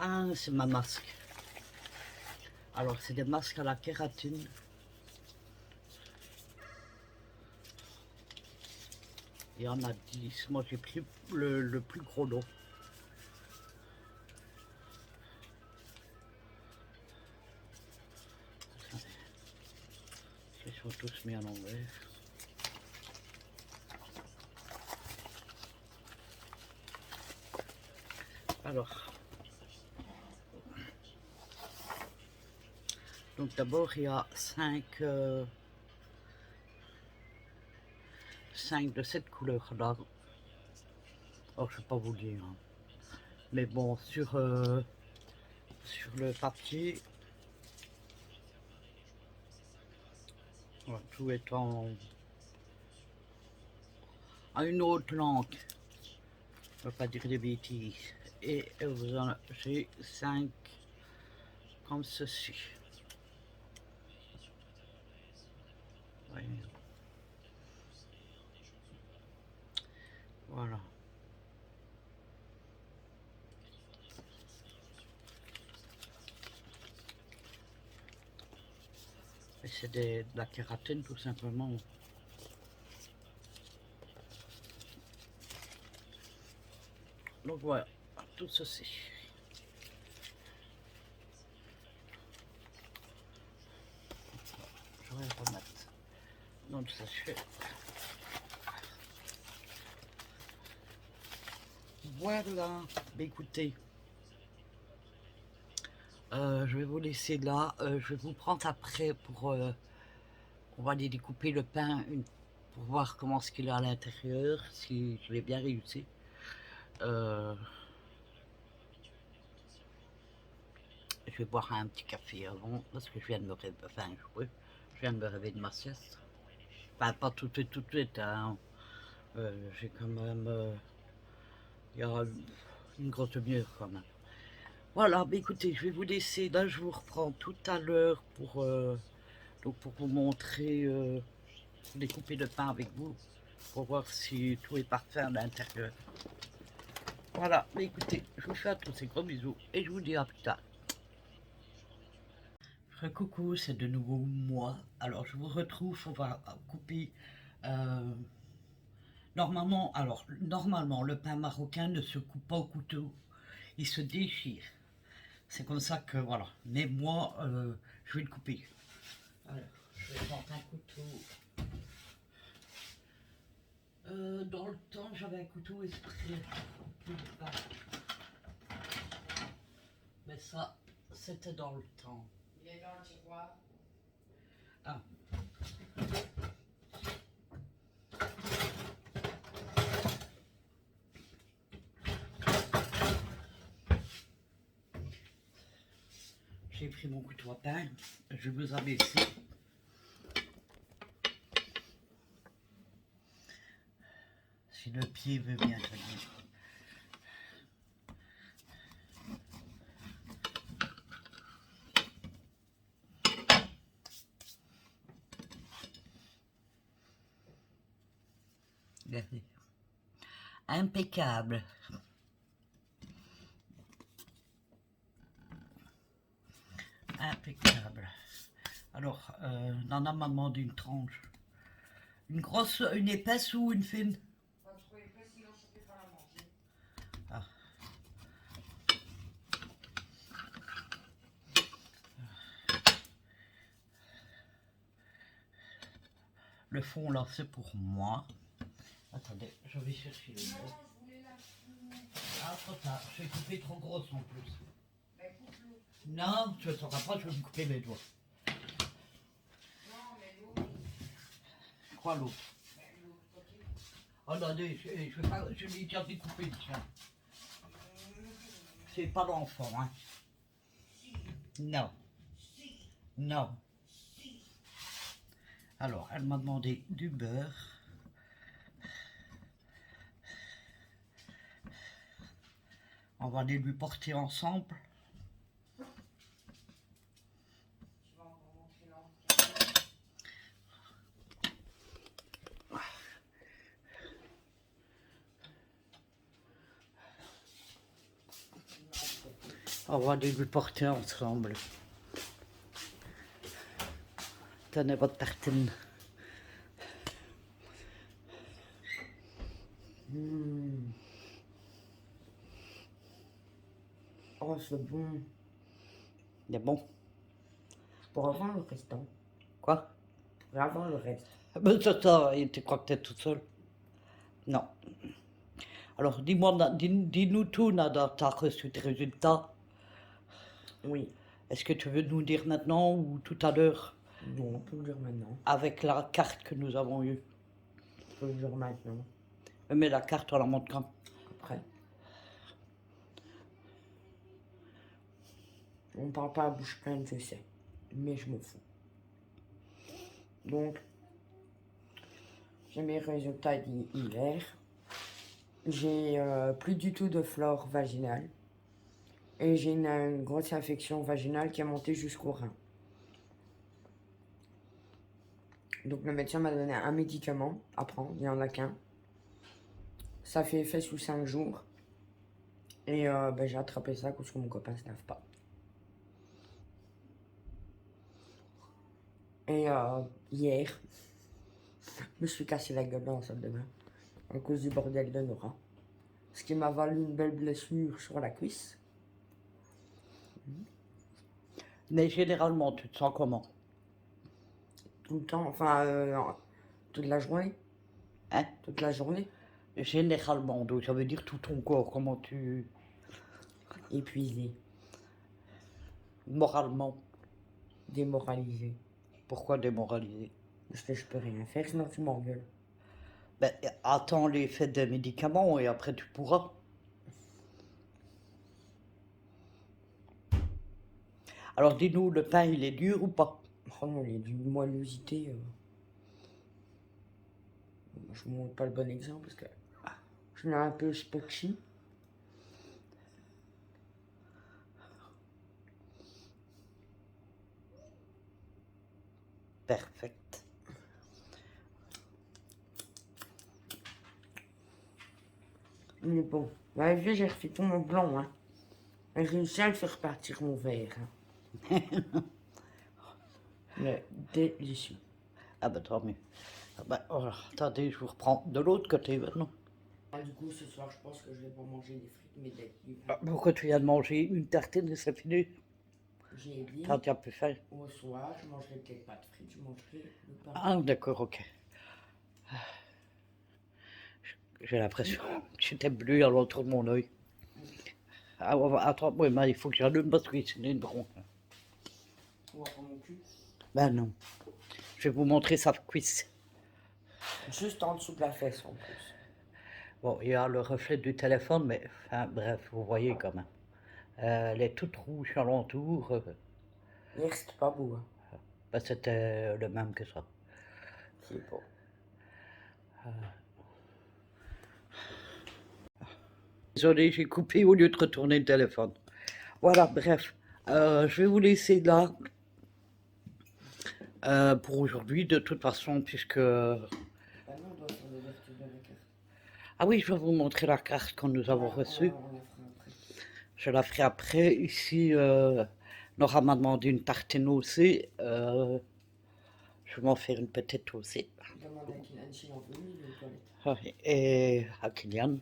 Ah, c'est ma masque. Alors, c'est des masques à la kératine. Il y en a 10. Moi, j'ai pris le plus gros lot. Ils sont tous mis à l'envers. Alors, donc d'abord il y a 5 de cette couleur là. Alors je ne vais pas vous le dire, hein. Mais bon, sur le papier, voilà, tout est en une autre langue. Je ne vais pas dire des bêtises. Et vous en j'ai 5 comme ceci. Oui. Voilà. Et c'est de la kératine tout simplement. Donc voilà, tout ceci. Je vais le remettre dans le sachet. Voilà, bah, écoutez, je vais vous laisser là. Je vais vous prendre après pour, on va aller découper le pain pour voir comment ce qu'il a à l'intérieur, si je l'ai bien réussi. Je vais boire un petit café avant parce que je viens de me réveiller, enfin, je viens de me réveiller de ma sieste. Enfin, pas tout de suite, hein. J'ai quand même, il y a une grosse demi-heure quand même. Voilà, bah écoutez, je vais vous laisser. Là, je vous reprends tout à l'heure pour, donc pour vous montrer découper le pain avec vous pour voir si tout est parfait à l'intérieur. Voilà, mais écoutez, je vous fais à tous ces gros bisous et je vous dis à plus tard. Coucou, c'est de nouveau moi. Alors je vous retrouve, on va couper. Normalement, le pain marocain ne se coupe pas au couteau, il se déchire. C'est comme ça que voilà. Mais moi, je vais le couper. Alors, je vais prendre un couteau. Dans le temps, j'avais un couteau exprès. Mais ça, c'était dans le temps. Il est dans le tiroir. Ah. J'ai pris mon couteau à pain. Je vous abaisser. Si le pied veut bien tenir. Regardez. Impeccable. Impeccable. Alors, Nana m'a demandé une tranche. Une grosse, une épaisse ou une fine? Pas trop épais, sinon je peux pas la manger. Ah. Le fond là, c'est pour moi. Attendez, je vais chercher le Non, mot. je voulais la coupe. Ah, trop tard. Je vais couper trop grosse en plus. Mais coupe-le. Non, tu ne sauras pas, je vais me couper mes doigts. Non, mais l'autre. Quoi l'autre? Mais l'autre côté. Oh non, je l'ai déjà découpé, tiens. C'est pas l'enfant, hein. Non. Non. Alors, elle m'a demandé du beurre. On va aller lui porter ensemble. Tu vas encore montrer l'entrée. On va aller lui porter ensemble. Tenez votre tartine. Oh, c'est bon. Il est bon. Pour avoir le restant. Quoi? Pour avoir le reste. Ben ça, et tu crois que t'es toute seule? Non. Alors, dis-moi, dis-nous tout, Nada, t'as reçu tes résultats. Oui. Est-ce que tu veux nous dire maintenant ou tout à l'heure, Non, on peut le dire maintenant. avec la carte que nous avons eue? On peut le dire maintenant. Mais la carte, on la montre quand? Après. On parle pas à bouche pleine, je sais. Mais je me fous. Donc, j'ai mes résultats hier. J'ai plus du tout de flore vaginale. Et j'ai une grosse infection vaginale qui est montée jusqu'au rein. Donc le médecin m'a donné un médicament à prendre, il n'y en a qu'un. Ça fait effet sous 5 jours. Et j'ai attrapé ça parce que mon copain ne se lave pas. Et hier, je me suis cassé la gueule dans la salle de bain à cause du bordel de Nora. Ce qui m'a valu une belle blessure sur la cuisse. Mais généralement, tu te sens comment? Tout le temps, enfin, toute la journée. Hein? Toute la journée. Généralement, donc ça veut dire tout ton corps, comment tu... Épuisé, Moralement, démoralisé. pourquoi démoraliser? Parce que je peux rien faire, sinon tu m'engueules. Ben, attends l'effet des médicaments et après tu pourras. Alors dis-nous, le pain, il est dur ou pas? Oh non, il y a d'une moellosité. Je ne montre pas le bon exemple parce que je l'ai un peu spotchy. Perfect. Mais bon, vous avez vu, j'ai refait tout mon blanc. Hein. J'ai réussi à le faire partir mon verre. Hein. Mais délicieux. Ah ben tant mieux. Ah ben, oh, attendez, je vous reprends de l'autre côté maintenant. Ah, du coup, ce soir, je pense que je vais pas manger des frites, mais des légumes. Ah, pourquoi tu viens de manger une tartine et c'est fini? J'ai dit, T'as déjà pu faire? au soir, je mangerai peut-être pas de frites, je mangerai le pain. Ah d'accord, ok. J'ai l'impression que j'étais bleu à l'entour de mon œil. Ah, attends, oui, mais il faut que j'allume parce que c'est une bronche. On va prendre mon cul. Ben non. Je vais vous montrer sa cuisse. Juste en dessous de la fesse, en plus. Bon, il y a le reflet du téléphone, mais enfin, bref, vous voyez quand même. Elle est toute rouge alentour. Il reste pas beau, hein. Ben, c'était le même que ça. C'est beau. Désolé, j'ai coupé au lieu de retourner le téléphone. Voilà, bref. Je vais vous laisser là pour aujourd'hui, de toute façon, puisque... Bah non, on doit faire l'ouverture de la carte. Ah oui, je vais vous montrer la carte que nous avons reçue. On la fera après. Je la ferai après. Ici, Nora m'a demandé une tartine aussi. Je vais m'en faire une petite aussi. Demande à Kylian s'il en veut, il est aux toilettes. Et à Kylian.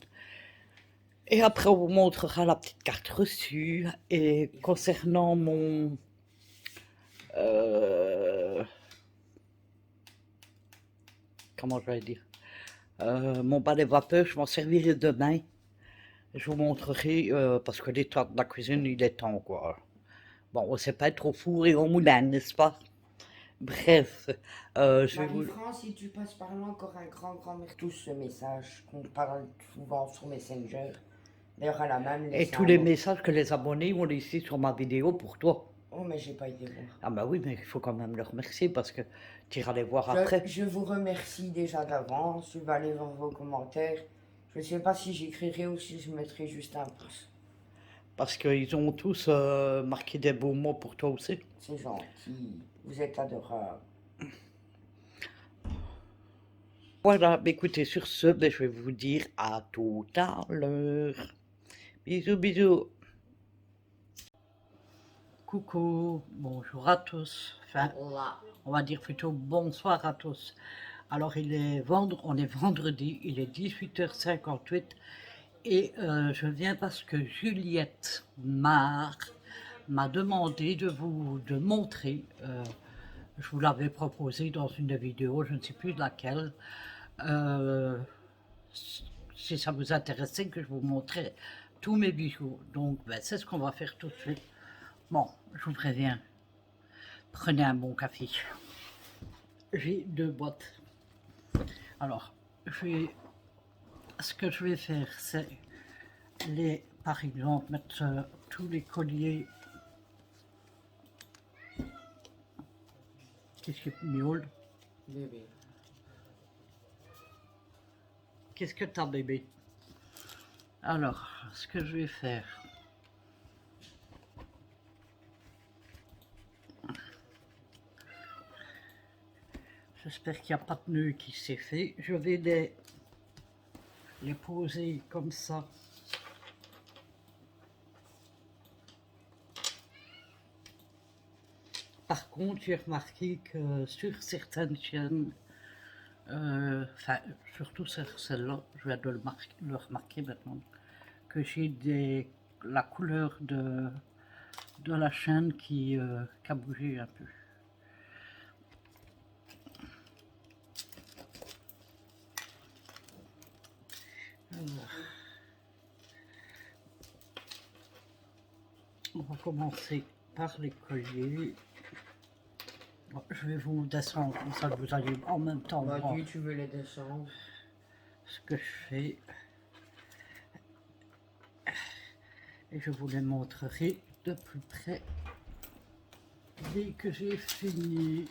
Et après, on vous montrera la petite carte reçue. Et concernant mon... comment je vais dire? Mon balai vapeur, je m'en servirai demain. Je vous montrerai, parce que l'état de la cuisine, il est temps, quoi. Bon, on ne sait pas être au four et au moulin, n'est-ce pas? Bref, je vais vous... Marie-France, si tu passes par là, encore un grand merci pour ce message qu'on parle souvent sur Messenger. D'ailleurs, elle a même Et laissé tous un les mot. messages que les abonnés ont laissés sur ma vidéo pour toi. Oh, mais j'ai pas été voir. Ah bah oui, mais il faut quand même le remercier parce que tu iras les voir après. Je vous remercie déjà d'avance. Je vais aller voir vos commentaires. Je ne sais pas si j'écrirai ou si je mettrai juste un pouce. Parce qu'ils ont tous marqué des beaux mots pour toi aussi. C'est gentil. Vous êtes adorable. Voilà, bah écoutez, sur ce, bah, je vais vous dire à tout à l'heure. Bisous, bisous. Coucou, bonjour à tous. Enfin, on va dire plutôt bonsoir à tous. Alors, on est vendredi, il est 18h58 et je viens parce que Juliette Mar m'a demandé de montrer, je vous l'avais proposé dans une vidéo, je ne sais plus laquelle, si ça vous intéressait que je vous montrais tous mes bijoux. Donc, ben, c'est ce qu'on va faire tout de suite. Bon, je vous préviens, prenez un bon café. J'ai 2 boîtes. Alors, ce que je vais faire, c'est par exemple, mettre tous les colliers. Qu'est-ce que miaule? Bébé. Qu'est-ce que t'as, bébé? Alors, ce que je vais faire, j'espère qu'il n'y a pas de nœud qui s'est fait. Je vais les poser comme ça. Par contre, j'ai remarqué que sur certaines chaînes, enfin, surtout sur celle-là, je viens de le remarquer maintenant, que j'ai la couleur de la chaîne qui a bougé un peu. Alors, on va commencer par les colliers. Bon, je vais vous descendre comme ça, vous allez en même temps Bah, voir tu veux les descendre. ce que je fais. Et je vous les montrerai de plus près dès que j'ai fini.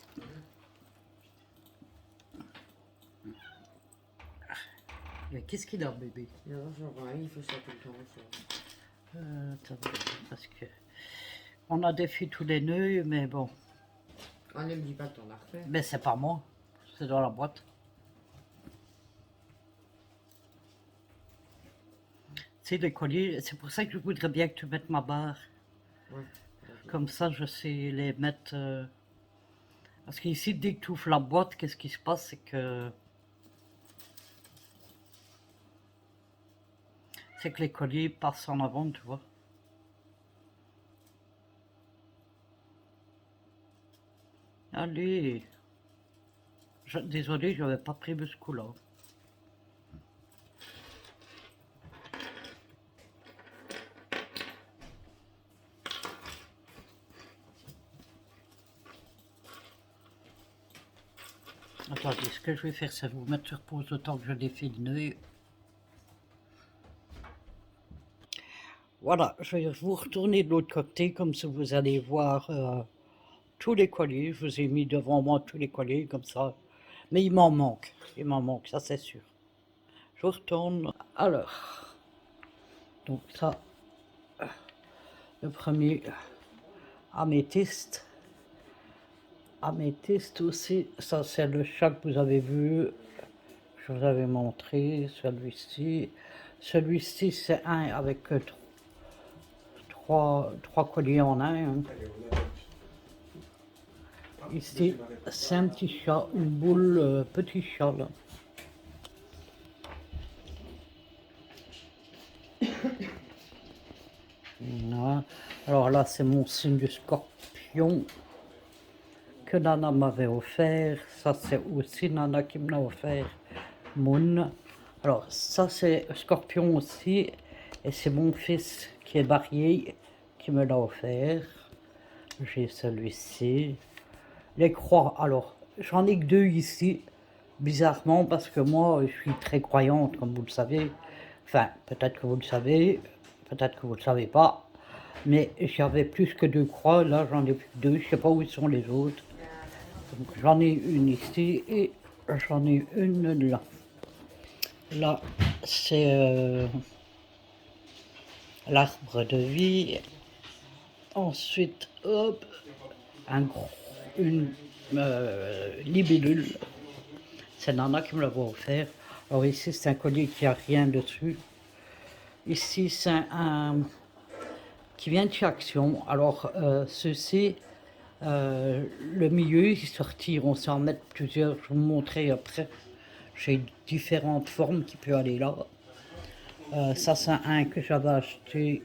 Qu'est-ce qu'il a, bébé? Non, genre, il fait ça tout le temps. Ça. Attendez, parce que on a défait tous les nœuds, mais bon. Ah, ne me dis pas que t'en as refait. Mais c'est pas moi, c'est dans la boîte. sais, les colliers, c'est pour ça que je voudrais bien que tu mettes ma barre. Ouais. Comme ça, je sais les mettre. Parce qu'ici, dès que tu ouvres la boîte, qu'est-ce qui se passe? C'est que les colliers passent en avant, tu vois. Allez. Désolé, je n'avais pas prévu ce coup-là. Attendez, ce que je vais faire, c'est vous mettre sur pause le temps que je défile le nœud. Voilà, je vais vous retourner de l'autre côté, comme ça vous allez voir tous les colliers. Je vous ai mis devant moi tous les colliers, comme ça. Mais il m'en manque, ça c'est sûr. Je vous retourne. Alors, donc ça, le premier, améthyste. Améthyste aussi, ça c'est le chat que vous avez vu. Je vous avais montré celui-ci. Celui-ci, c'est un avec trois colliers en un. Hein. Ici, c'est un petit chat, une boule petit chat. Là. Voilà. Alors là, c'est mon signe du scorpion que Nana m'avait offert. Ça, c'est aussi Nana qui me l'a offert. Moon. Alors ça c'est Scorpion aussi et c'est mon fils qui est marié qui me l'a offert. J'ai celui-ci. Les croix, alors j'en ai que deux ici, bizarrement parce que moi je suis très croyante comme vous le savez. Enfin peut-être que vous le savez, peut-être que vous le savez pas. Mais j'avais plus que deux croix, là j'en ai plus que deux, je sais pas où sont les autres. Donc j'en ai une ici et j'en ai une là. Là, c'est l'arbre de vie. Ensuite, hop, une libellule. C'est Nana qui me l'avait offert. Alors ici, c'est un collier qui n'a rien dessus. Ici, c'est un qui vient de chez Action. Alors, ceci, le milieu, il sortir. On sait en mettre plusieurs. Je vais vous montrer après. J'ai différentes formes qui peuvent aller là. Ça, c'est un que j'avais acheté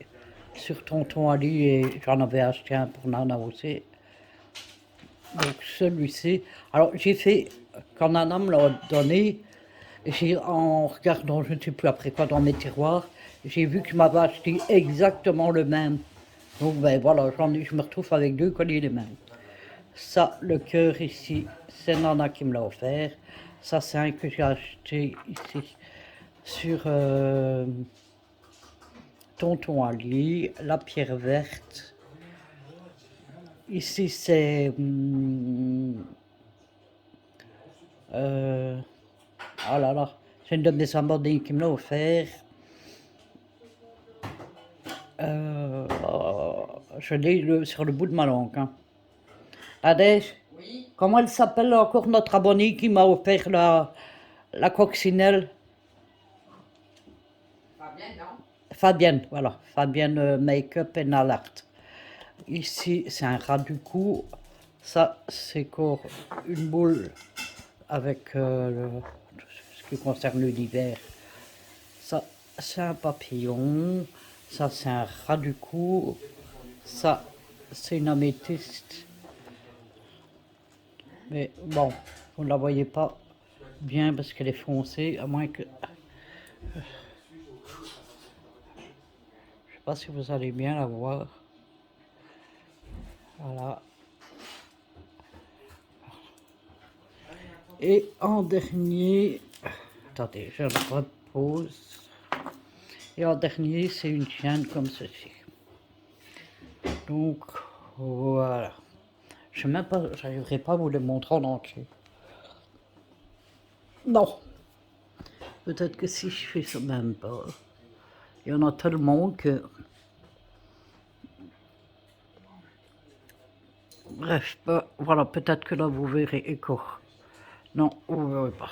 sur Tonton Ali et j'en avais acheté un pour Nana aussi. Donc celui-ci. Alors j'ai fait, quand Nana me l'a donné, en regardant, je ne sais plus après quoi, dans mes tiroirs, j'ai vu que je m'avais acheté exactement le même. Donc ben voilà, je me retrouve avec deux colliers les mêmes. Ça, le cœur ici, c'est Nana qui me l'a offert. Ça, c'est un que j'ai acheté ici sur Tonton Ali, la pierre verte. Ici, c'est oh là là, c'est une de mes amandines qui me l'a offert. Je l'ai sur le bout de ma langue. Hein. Adège, Oui, comment elle s'appelle encore notre abonnée qui m'a offert la coccinelle? Fabienne, non? Fabienne, voilà. Fabienne Make-up et Nail Art. Ici, c'est un ras du cou. Ça, c'est encore une boule avec tout ce qui concerne l'univers. Ça, c'est un papillon. Ça, c'est un ras du cou. Ça, c'est une améthyste. Mais bon, vous ne la voyez pas bien parce qu'elle est foncée, à moins que... Je sais pas si vous allez bien la voir. Voilà. Et en dernier... Attendez, je le repose. Et en dernier, c'est une chaîne comme ceci. Donc, voilà. Je ne j'arriverai pas à vous le montrer en entier. Non. Peut-être que si je fais ça même pas. Il y en a tellement que... Bref, voilà, peut-être que là vous verrez écho. Non, vous ne verrez pas.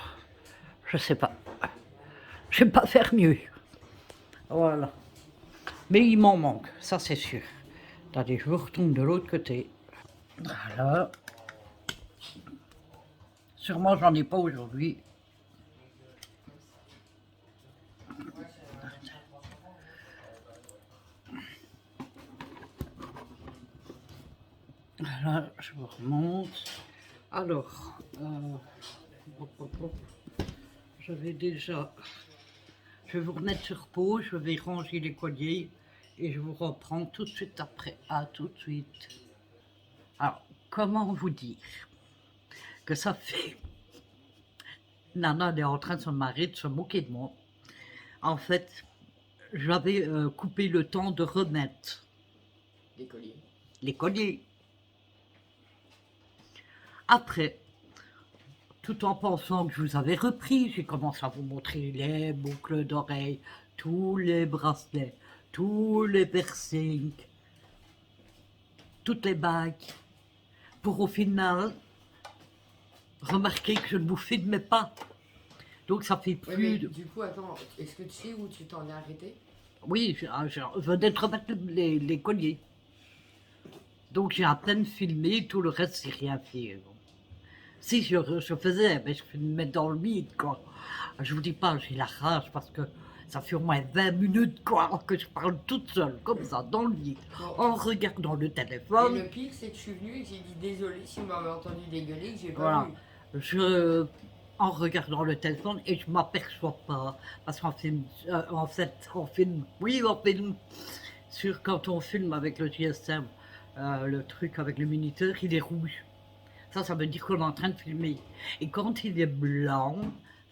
Je sais pas. Je ne vais pas faire mieux. Voilà. Mais il m'en manque, ça c'est sûr. Attendez, je vous retourne de l'autre côté. Voilà. Sûrement j'en ai pas aujourd'hui. Voilà, je vous remonte. Alors, hop, hop, hop. Je vais déjà... Je vais vous remettre sur pause, je vais ranger les colliers et je vous reprends tout de suite après. À tout de suite. Alors, comment vous dire que ça fait... Nana, elle est en train de se marrer, de se moquer de moi. En fait, j'avais coupé le temps de remettre Des colliers. les colliers. Après, tout en pensant que je vous avais repris, j'ai commencé à vous montrer les boucles d'oreilles, tous les bracelets, tous les piercings, toutes les bagues, pour au final remarquer que je ne vous filmais pas. Donc ça fait Ouais, plus mais de... du coup, attends, est-ce que tu sais où tu t'en es arrêté? Oui, je venais de remettre les colliers. Donc j'ai à peine filmé, tout le reste, j'ai rien fait. Si je faisais, mais je filmais dans le vide, quoi. Je vous dis pas, j'ai la rage parce que ça fait au moins 20 minutes, quoi, que je parle toute seule, comme ça, dans le vide, Bon. en regardant le Et téléphone. le pire, c'est que je suis venu et j'ai dit désolé si vous m'avez entendu dégueuler, que j'ai pas Voilà. vu. En regardant le téléphone et je m'aperçois pas parce qu'en film, en fait, on filme, oui, on filme sur quand on filme avec le GSM, le truc avec le minuteur, il est rouge. Ça veut dire qu'on est en train de filmer. Et quand il est blanc,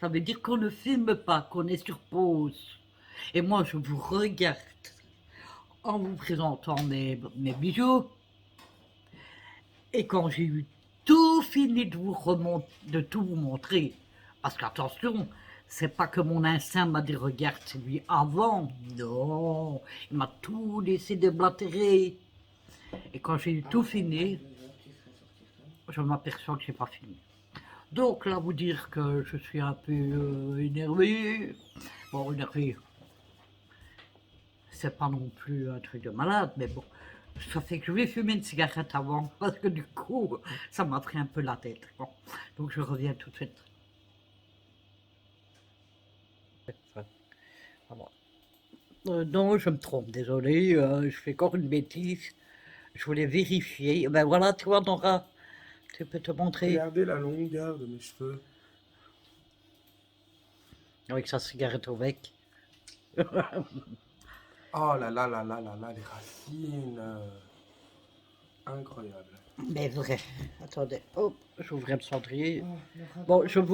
ça veut dire qu'on ne filme pas, qu'on est sur pause. Et moi, je vous regarde en vous présentant mes bijoux. Et quand j'ai eu tout fini de tout vous montrer, parce qu'attention, c'est pas que mon instinct m'a dit regarde, c'est lui avant. Non, il m'a tout laissé déblatérer. Et quand j'ai eu tout fini, je m'aperçois que j'ai pas fini. Donc là, vous dire que je suis un peu énervé. Bon, énervé, c'est pas non plus un truc de malade, mais bon, ça fait que je vais fumer une cigarette avant, parce que du coup, ça m'a pris un peu la tête. Bon, donc je reviens tout de suite. Non, je me trompe, désolé, je fais encore une bêtise. Je voulais vérifier. Ben voilà, tu vois, Nora, tu peux te montrer Regardez la longueur de mes cheveux. avec sa cigarette au bec. Oh là là là là là là, les racines. Incroyable. Mais vrai. Attendez, hop, j'ouvre le cendrier. Oh, Bon, je Il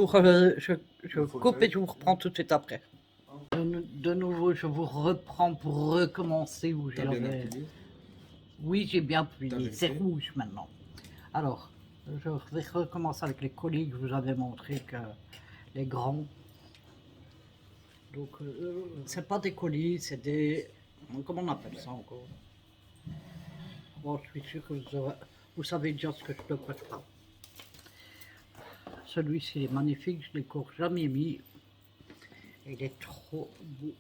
faut coupe le et je vous reprends tout de suite après. De nouveau, je vous reprends pour recommencer où T'as bien j'avais... appuyé? Oui, j'ai bien T'as plié, vérifié? c'est rouge maintenant. Alors, je vais recommencer avec les colis que je vous avais montré, que les grands. Donc, c'est pas des colis, c'est des... Comment on appelle ça encore? Bon, je suis sûr que vous savez déjà ce que je te prépare. Celui-ci est magnifique, je ne l'ai encore jamais mis. Il est trop beau.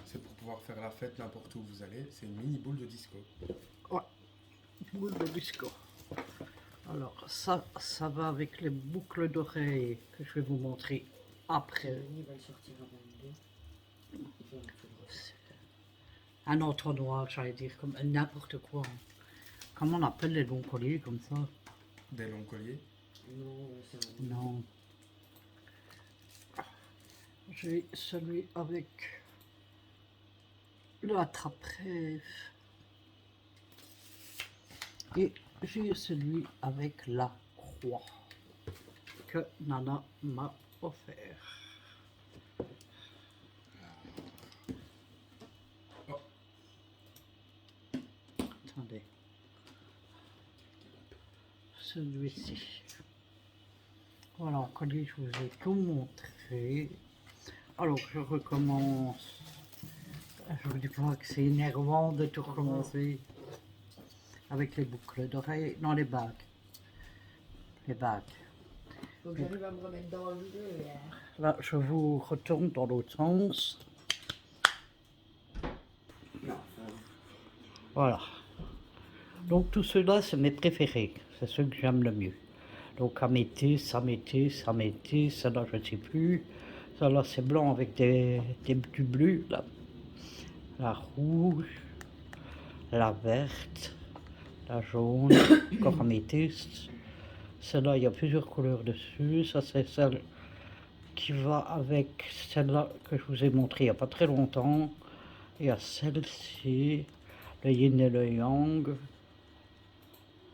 C'est pour pouvoir faire la fête n'importe où vous allez. C'est une mini boule de disco. Ouais, boule de disco. Alors, ça va avec les boucles d'oreilles que je vais vous montrer après. Il va le sortir avant le 2. Un entonnoir, j'allais dire, comme n'importe quoi. Comment on appelle les longs colliers comme ça? Des longs colliers. Non, c'est un... Non. J'ai celui avec l'attrape-rêve. Et j'ai celui avec la croix que Nana m'a offert. Oh. Attendez. Celui-ci. Voilà, en collier, je vous ai tout montré. Alors, je recommence. Je vous dis pas que c'est énervant de tout recommencer. Avec les boucles d'oreilles, non, les bagues. Les bagues. Faut que j'arrive à me remettre dans le jeu. Là, je vous retourne dans l'autre sens. Voilà. Donc tout cela, c'est mes préférés. C'est ceux que j'aime le mieux. Donc améthyste, améthyste, améthyste, celle-là je ne sais plus. Celle-là c'est blanc avec du bleu. Là. La rouge, la verte, la jaune, encore améthyste. Celle-là, il y a plusieurs couleurs dessus. Ça c'est celle qui va avec celle-là que je vous ai montré il n'y a pas très longtemps. Il y a celle-ci, le yin et le yang.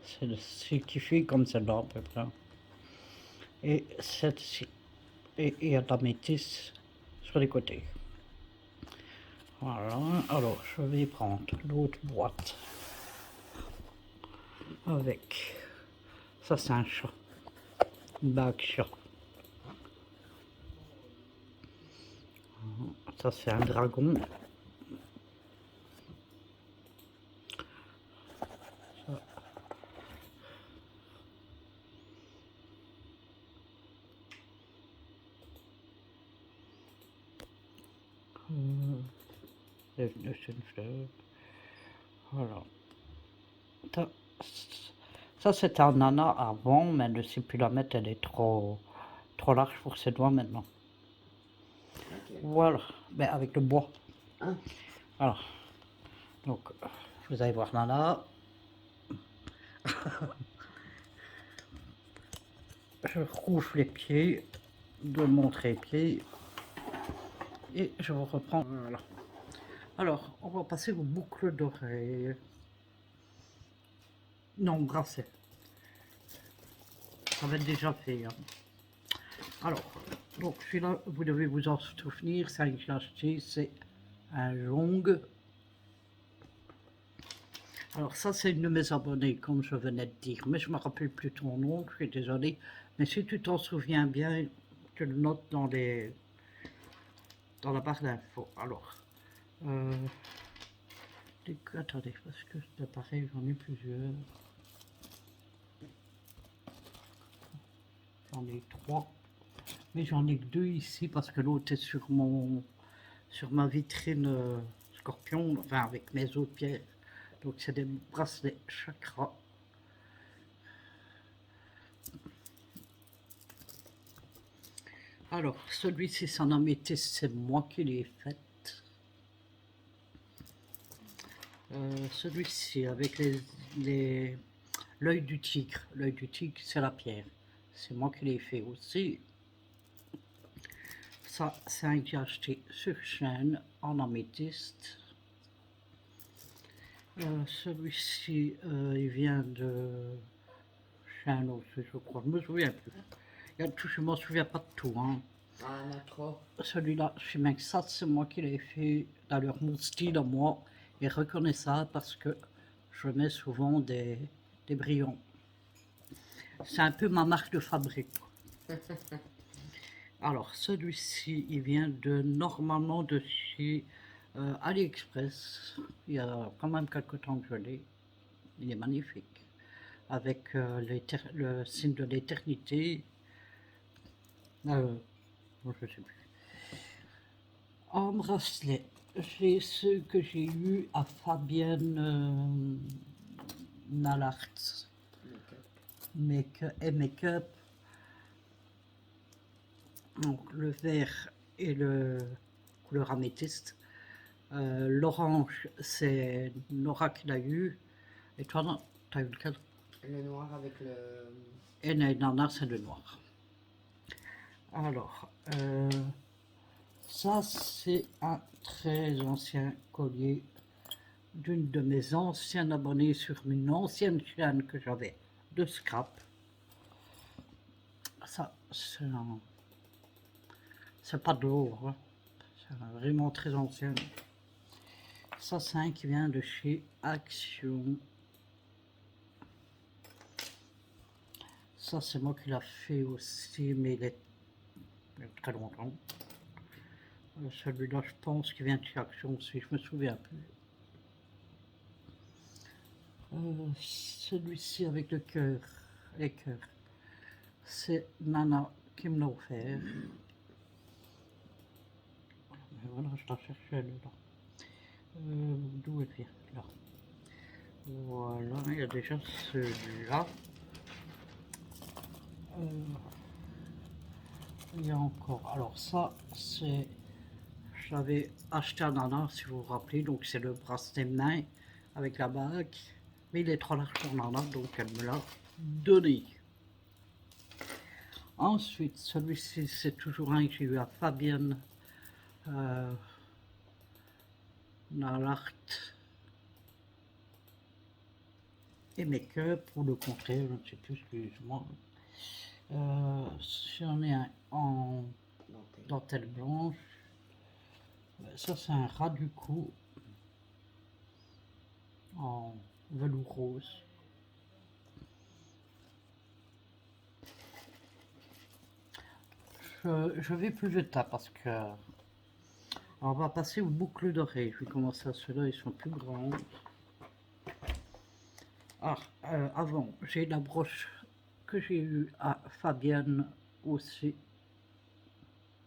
Celle-ci qui fait comme celle-là à peu près. Et celle-ci. Et il y a de la métisse sur les côtés. Voilà, alors je vais prendre l'autre boîte. Avec. Ça c'est un chat. Une bague chat. Ça c'est un dragon. Ça. C'est une fleur. Voilà. Ça c'est un nana avant, mais elle ne sait plus la mettre, elle est trop large pour ses doigts maintenant. Ok. Voilà, mais avec le bois. Ah. Voilà. Donc, vous allez voir nana. Je rouvre les pieds, de montrer les pieds. Et je vous reprends. Voilà. Alors, on va passer aux boucles d'oreilles. Non, bracelet. Ça va être déjà fait. Hein. Alors, donc celui-là, vous devez vous en souvenir, ça que j'ai acheté, c'est un long. Alors ça, c'est une de mes abonnées, comme je venais de dire, mais je me rappelle plus ton nom, je suis désolé. Mais si tu t'en souviens bien, tu le notes dans la barre d'infos. Alors, attendez, parce que c'est pareil, j'en ai plusieurs. J'en ai 3, mais j'en ai que 2 ici parce que l'autre est sur ma vitrine scorpion, enfin avec mes autres pierres. Donc c'est des bracelets chakra. Alors celui-ci c'est en améthyste, c'est moi qui l'ai fait. Celui-ci avec l'œil du tigre. L'œil du tigre c'est la pierre. C'est moi qui l'ai fait aussi. Ça, c'est un que j'ai acheté sur chaîne en améthyste. Celui-ci, il vient de chaîne aussi, je crois. Je me souviens plus. Il y a tout, je m'en souviens pas de tout. Hein. Ah, on a trop. Celui-là, je sais bien que ça, c'est moi qui l'ai fait. D'ailleurs, mon style à moi est reconnaissable parce que je mets souvent des brillants. C'est un peu ma marque de fabrique. Alors, celui-ci, il vient normalement de chez AliExpress. Il y a quand même quelques temps que je l'ai. Il est magnifique. Avec le signe de l'éternité. Je sais plus. En bracelet, j'ai ceux que j'ai eu à Fabienne Nallart. Make-up. Donc le vert et le couleur améthyste. L'orange, c'est Nora qui l'a eu. Et toi, t'as eu lequel? Le noir avec le... Et Nana, c'est le noir. Alors, ça, c'est un très ancien collier d'une de mes anciennes abonnées sur une ancienne chaîne que j'avais de scrap. Ça, c'est pas de l'or, hein. C'est vraiment très ancien. Ça, c'est un qui vient de chez Action. Ça, c'est moi qui l'a fait aussi, mais il y a très longtemps. Celui-là, je pense qu'il vient de chez Action aussi, je me souviens plus. Celui-ci avec le cœur, les cœurs, c'est Nana qui me l'a offert. Mais voilà, je la cherchais là. D'où elle vient là. Voilà, il y a déjà celui-là. Il y a encore. Alors ça, c'est... J'avais acheté à Nana, si vous vous rappelez. Donc c'est le bracelet main avec la bague. Mais il est trop large pour Nana, donc elle me l'a donné. Ensuite, celui-ci, c'est toujours un que j'ai eu à Fabienne. Nalart et make-up ou le contraire, je ne sais plus, excuse-moi. J'en ai un en dentelle blanche. Ça, c'est un ras du cou en velours rose. Je vais plus vite là parce que on va passer aux boucles d'oreilles. Je vais commencer à ceux-là, ils sont plus grands. Ah, avant, j'ai la broche que j'ai eue à Fabienne aussi,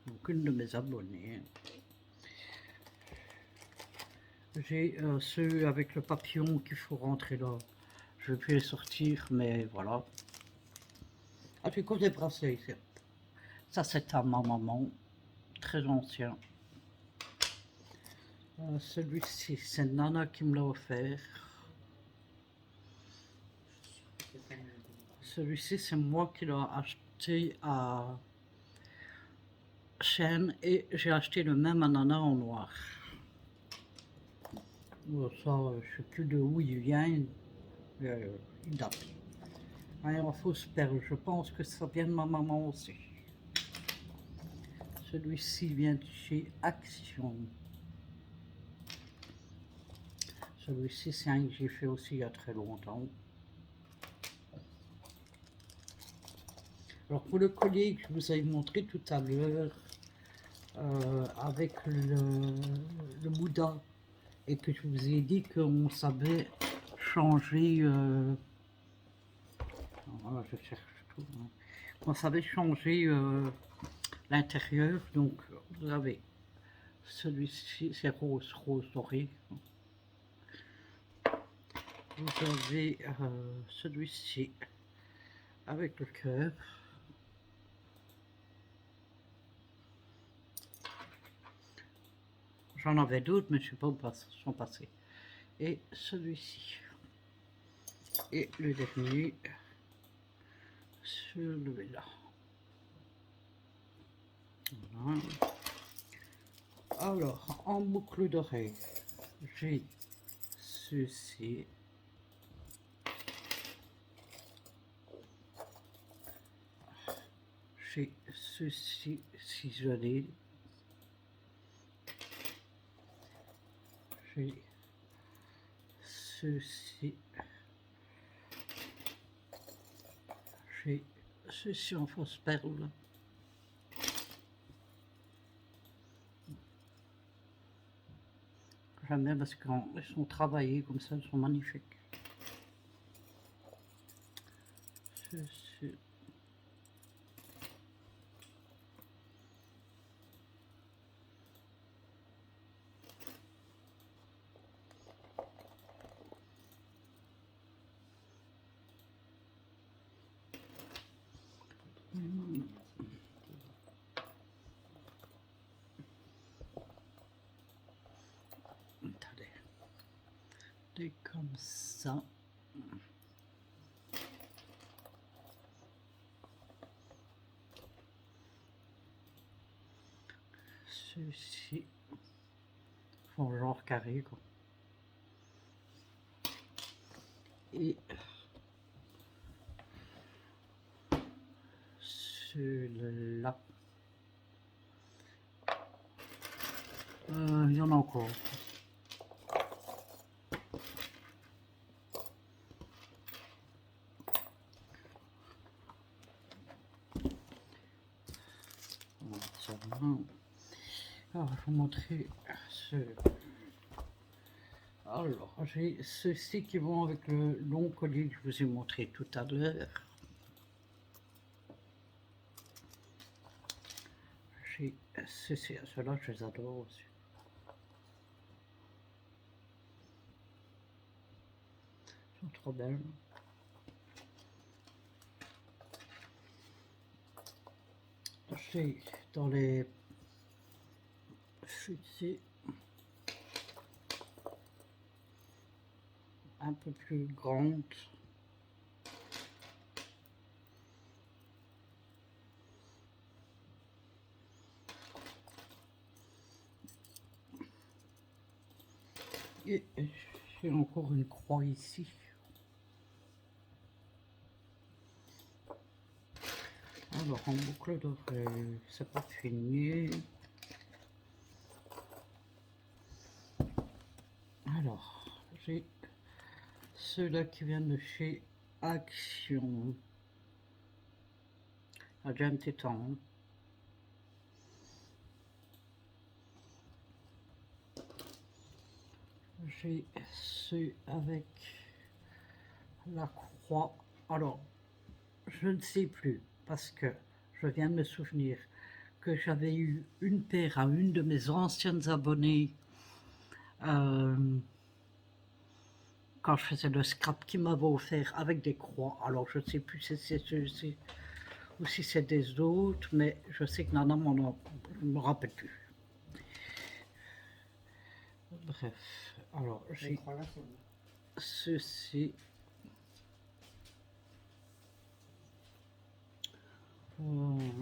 donc une de mes abonnés. J'ai ceux avec le papillon qu'il faut rentrer là. Je vais plus les sortir, mais voilà. Ah, j'ai encore des bracelets ici. Ça, c'est à ma maman, très ancien. Celui-ci, c'est Nana qui me l'a offert. Celui-ci, c'est moi qui l'ai acheté à Chêne et j'ai acheté le même à Nana en noir. Ça, je sais plus de où il vient, il date. Un fausse perle, je pense que ça vient de ma maman aussi. Celui-ci vient de chez Action. Celui-ci, c'est un que j'ai fait aussi il y a très longtemps. Alors pour le collier que je vous avais montré tout à l'heure, avec le Bouddha, et que je vous ai dit qu'on savait changer, voilà, je cherche tout, hein. On savait changer l'intérieur, donc vous avez celui-ci, c'est rose, rose doré. Vous avez celui-ci avec le cœur. J'en avais d'autres, mais je ne sais pas où ils sont passés. Et celui-ci. Et le dernier, celui-là. Voilà. Alors, en boucle d'oreille, j'ai ceci. J'ai ceci ciselé. J'ai ceci. J'ai ceci en fausse perle. J'aime bien parce qu'ils sont travaillés comme ça, ils sont magnifiques. Ceci. Attendez. C'est comme ça. Ceux-ci font genre carré, quoi. Et celui-là, il y en a encore. Alors, je vais vous montrer ce. Alors, j'ai ceux-ci qui vont avec le long collier que je vous ai montré tout à l'heure. J'ai ceux-ci, ceux-là, je les adore aussi. sont trop belles. J'ai dans les futiers un peu plus grandes. Et j'ai encore une croix ici. Alors en boucle d'oreille, c'est pas fini. Alors, j'ai ceux-là qui viennent de chez Action. Ah, déjà un petit temps. J'ai ceux avec la croix. Alors, je ne sais plus parce que je viens de me souvenir que j'avais eu une paire à une de mes anciennes abonnées quand je faisais le scrap qui m'avait offert avec des croix. Alors, je ne sais plus si c'est ceux-ci ou si c'est des autres, mais je sais que Nana je ne me rappelle plus. Bref, alors Je j'ai crois là, c'est bon. ceci.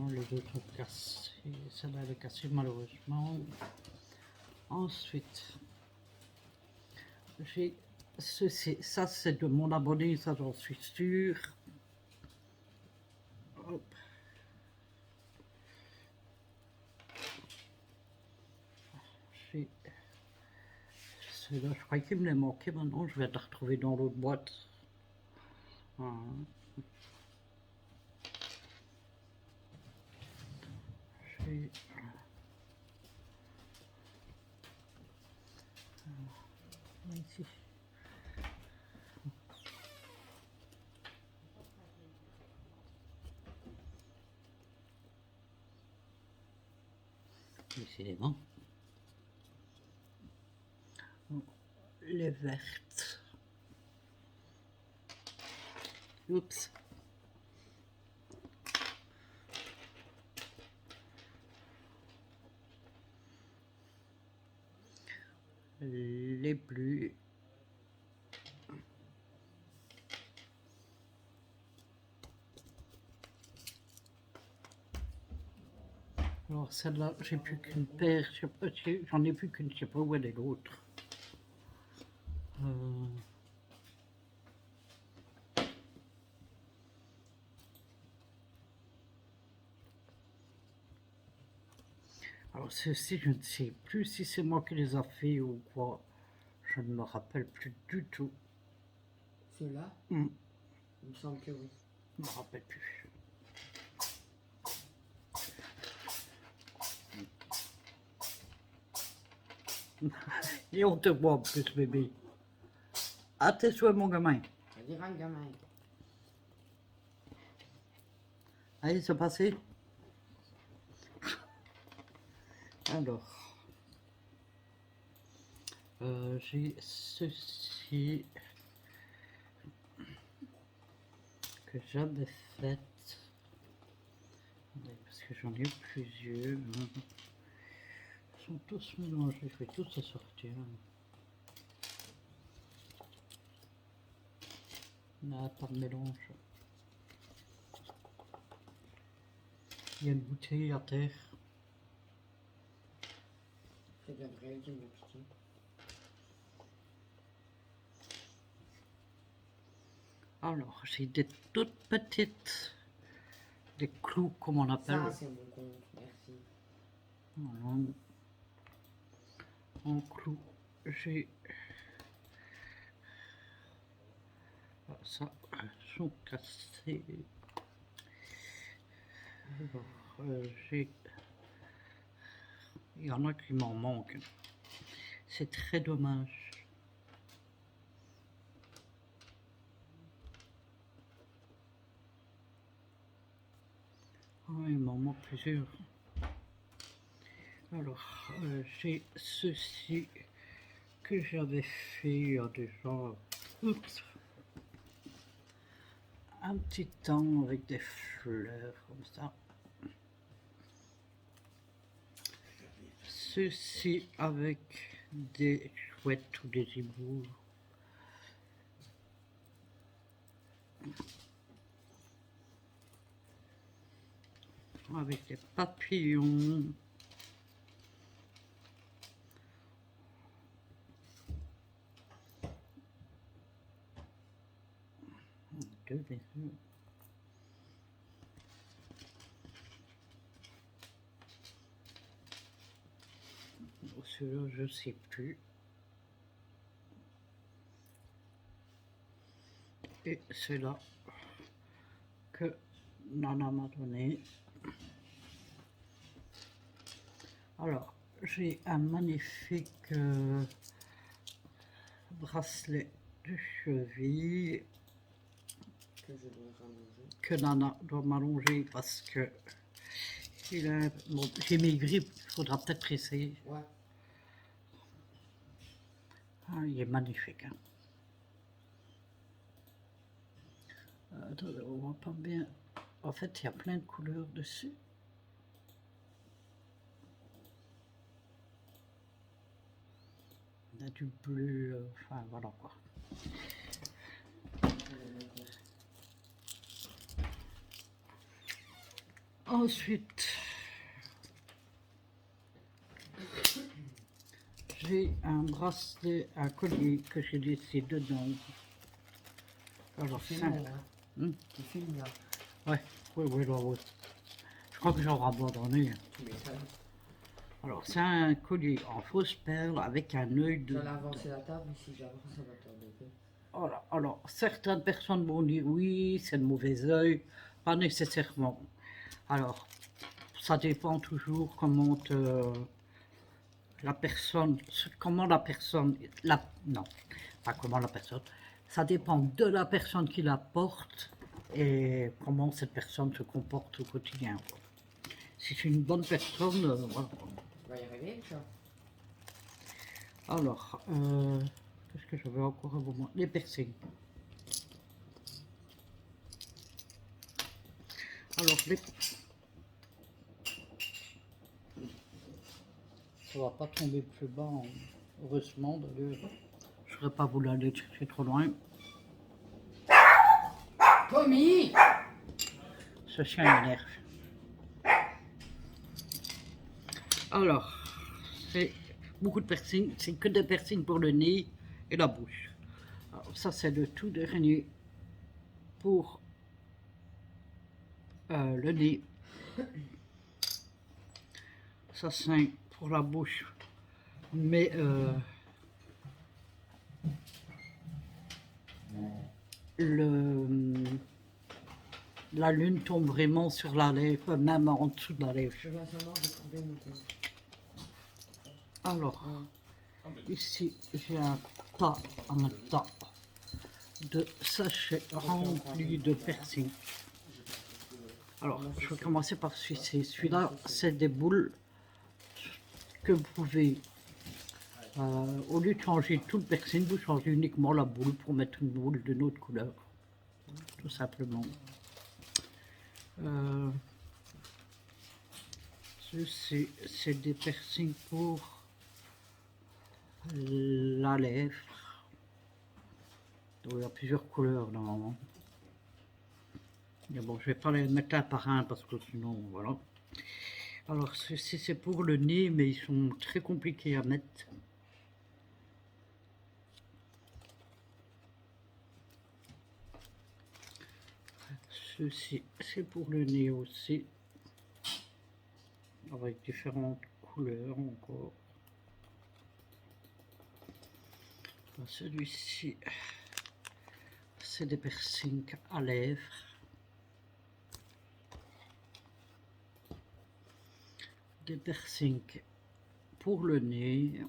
Les autres sont cassés. Celle-là elle est cassée malheureusement. Ensuite, j'ai ceci. Ça c'est de mon abonné, ça j'en suis sûr. Hop. J'ai ceux-là, je crois qu'il me les manquait maintenant. Je vais les retrouver dans l'autre boîte. Voilà. J'ai ici. Décidément. Les vertes. Oups. Les bleus. Alors celle-là, j'ai plus qu'une paire, je sais pas, j'en ai plus qu'une, je sais pas où elle est l'autre. Alors ceci, je ne sais plus si c'est moi qui les a fait ou quoi. Je ne me rappelle plus du tout. Ceux-là, Hmm, il me semble que oui. je ne me rappelle plus. Et on te voit en plus, bébé. À tes souhaits, mon gamin. Ça dira un gamin. Allez, c'est passé. Alors, j'ai ceci que j'avais fait. Parce que j'en ai eu plusieurs. Ils sont tous mélangés, je vais tous les sortir. Il n'y a pas de mélange. Il y a une bouteille à terre. C'est de la vraie qui m'a piqué. Alors, j'ai des toutes petites, des clous comme on appelle. Ça, c'est mon compte, merci. Voilà. En clous, j'ai ça, sont cassés. Alors, j'ai, il y en a qui m'en manquent. C'est très dommage. Ah, il m'en manque plusieurs. Alors, j'ai ceci que j'avais fait il y a déjà. Oups, un petit temps avec des fleurs comme ça. Ceci avec des chouettes ou des hiboux. Avec des papillons. Deux maisons. Celui-là, je ne sais plus. Et c'est là que Nana m'a donné. Alors, j'ai un magnifique bracelet de cheville Que je dois rallonger. que Nana doit m'allonger parce que bon, j'ai maigri, il faudra peut-être essayer. Ouais. Ah, il est magnifique. Hein. Attendez, on voit pas bien. En fait, il y a plein de couleurs dessus. Il y a du bleu, enfin voilà quoi. Ensuite, j'ai un bracelet, un collier que j'ai laissé dedans. Alors, C'est ça, bon, hein. Hmm. Tu filmes là. ouais, oui. Je crois que j'aurai abandonné. Tu m'étonnes. Alors, c'est un collier en fausse perle avec un œil de. J'allais avancer la table, mais si j'avance, ça va t'embêter. Voilà. Alors, certaines personnes vont dire oui, c'est le mauvais œil, pas nécessairement. Alors, ça dépend toujours la personne, non, pas comment la personne, ça dépend de la personne qui la porte et comment cette personne se comporte au quotidien. Quoi. Si c'est une bonne personne, voilà. Tu vas y arriver, ça. Alors, qu'est-ce que j'avais encore à vous montrer? Les piercings. Alors, ça va pas tomber plus bas, hein. Heureusement d'ailleurs. Je ne serais pas voulu aller chercher trop loin. Tommy! Ce chien m'énerve. Alors, c'est beaucoup de piercings. C'est que des piercings pour le nez et la bouche. Alors, ça, c'est le tout dernier pour le nez. Ça, c'est pour la bouche. Mais la lune tombe vraiment sur la lèvre, même en dessous de la lèvre. Je viens seulement de trouver mon téléphone. Alors, ici, j'ai un tas de sachets remplis de persil. Alors, je vais commencer par celui-ci. Celui-là, c'est des boules que vous pouvez, au lieu de changer tout le persil, vous changez uniquement la boule pour mettre une boule d'une autre couleur, tout simplement. Ceci, c'est des piercings pour la lèvre. Donc, il y a plusieurs couleurs normalement. Mais bon, je vais pas les mettre un par un parce que sinon, voilà. Alors, ceci, c'est pour le nez, mais ils sont très compliqués à mettre. Ceci, c'est pour le nez aussi. Avec différentes couleurs encore. Celui-ci, c'est des piercings à lèvres. Des piercings pour le nez.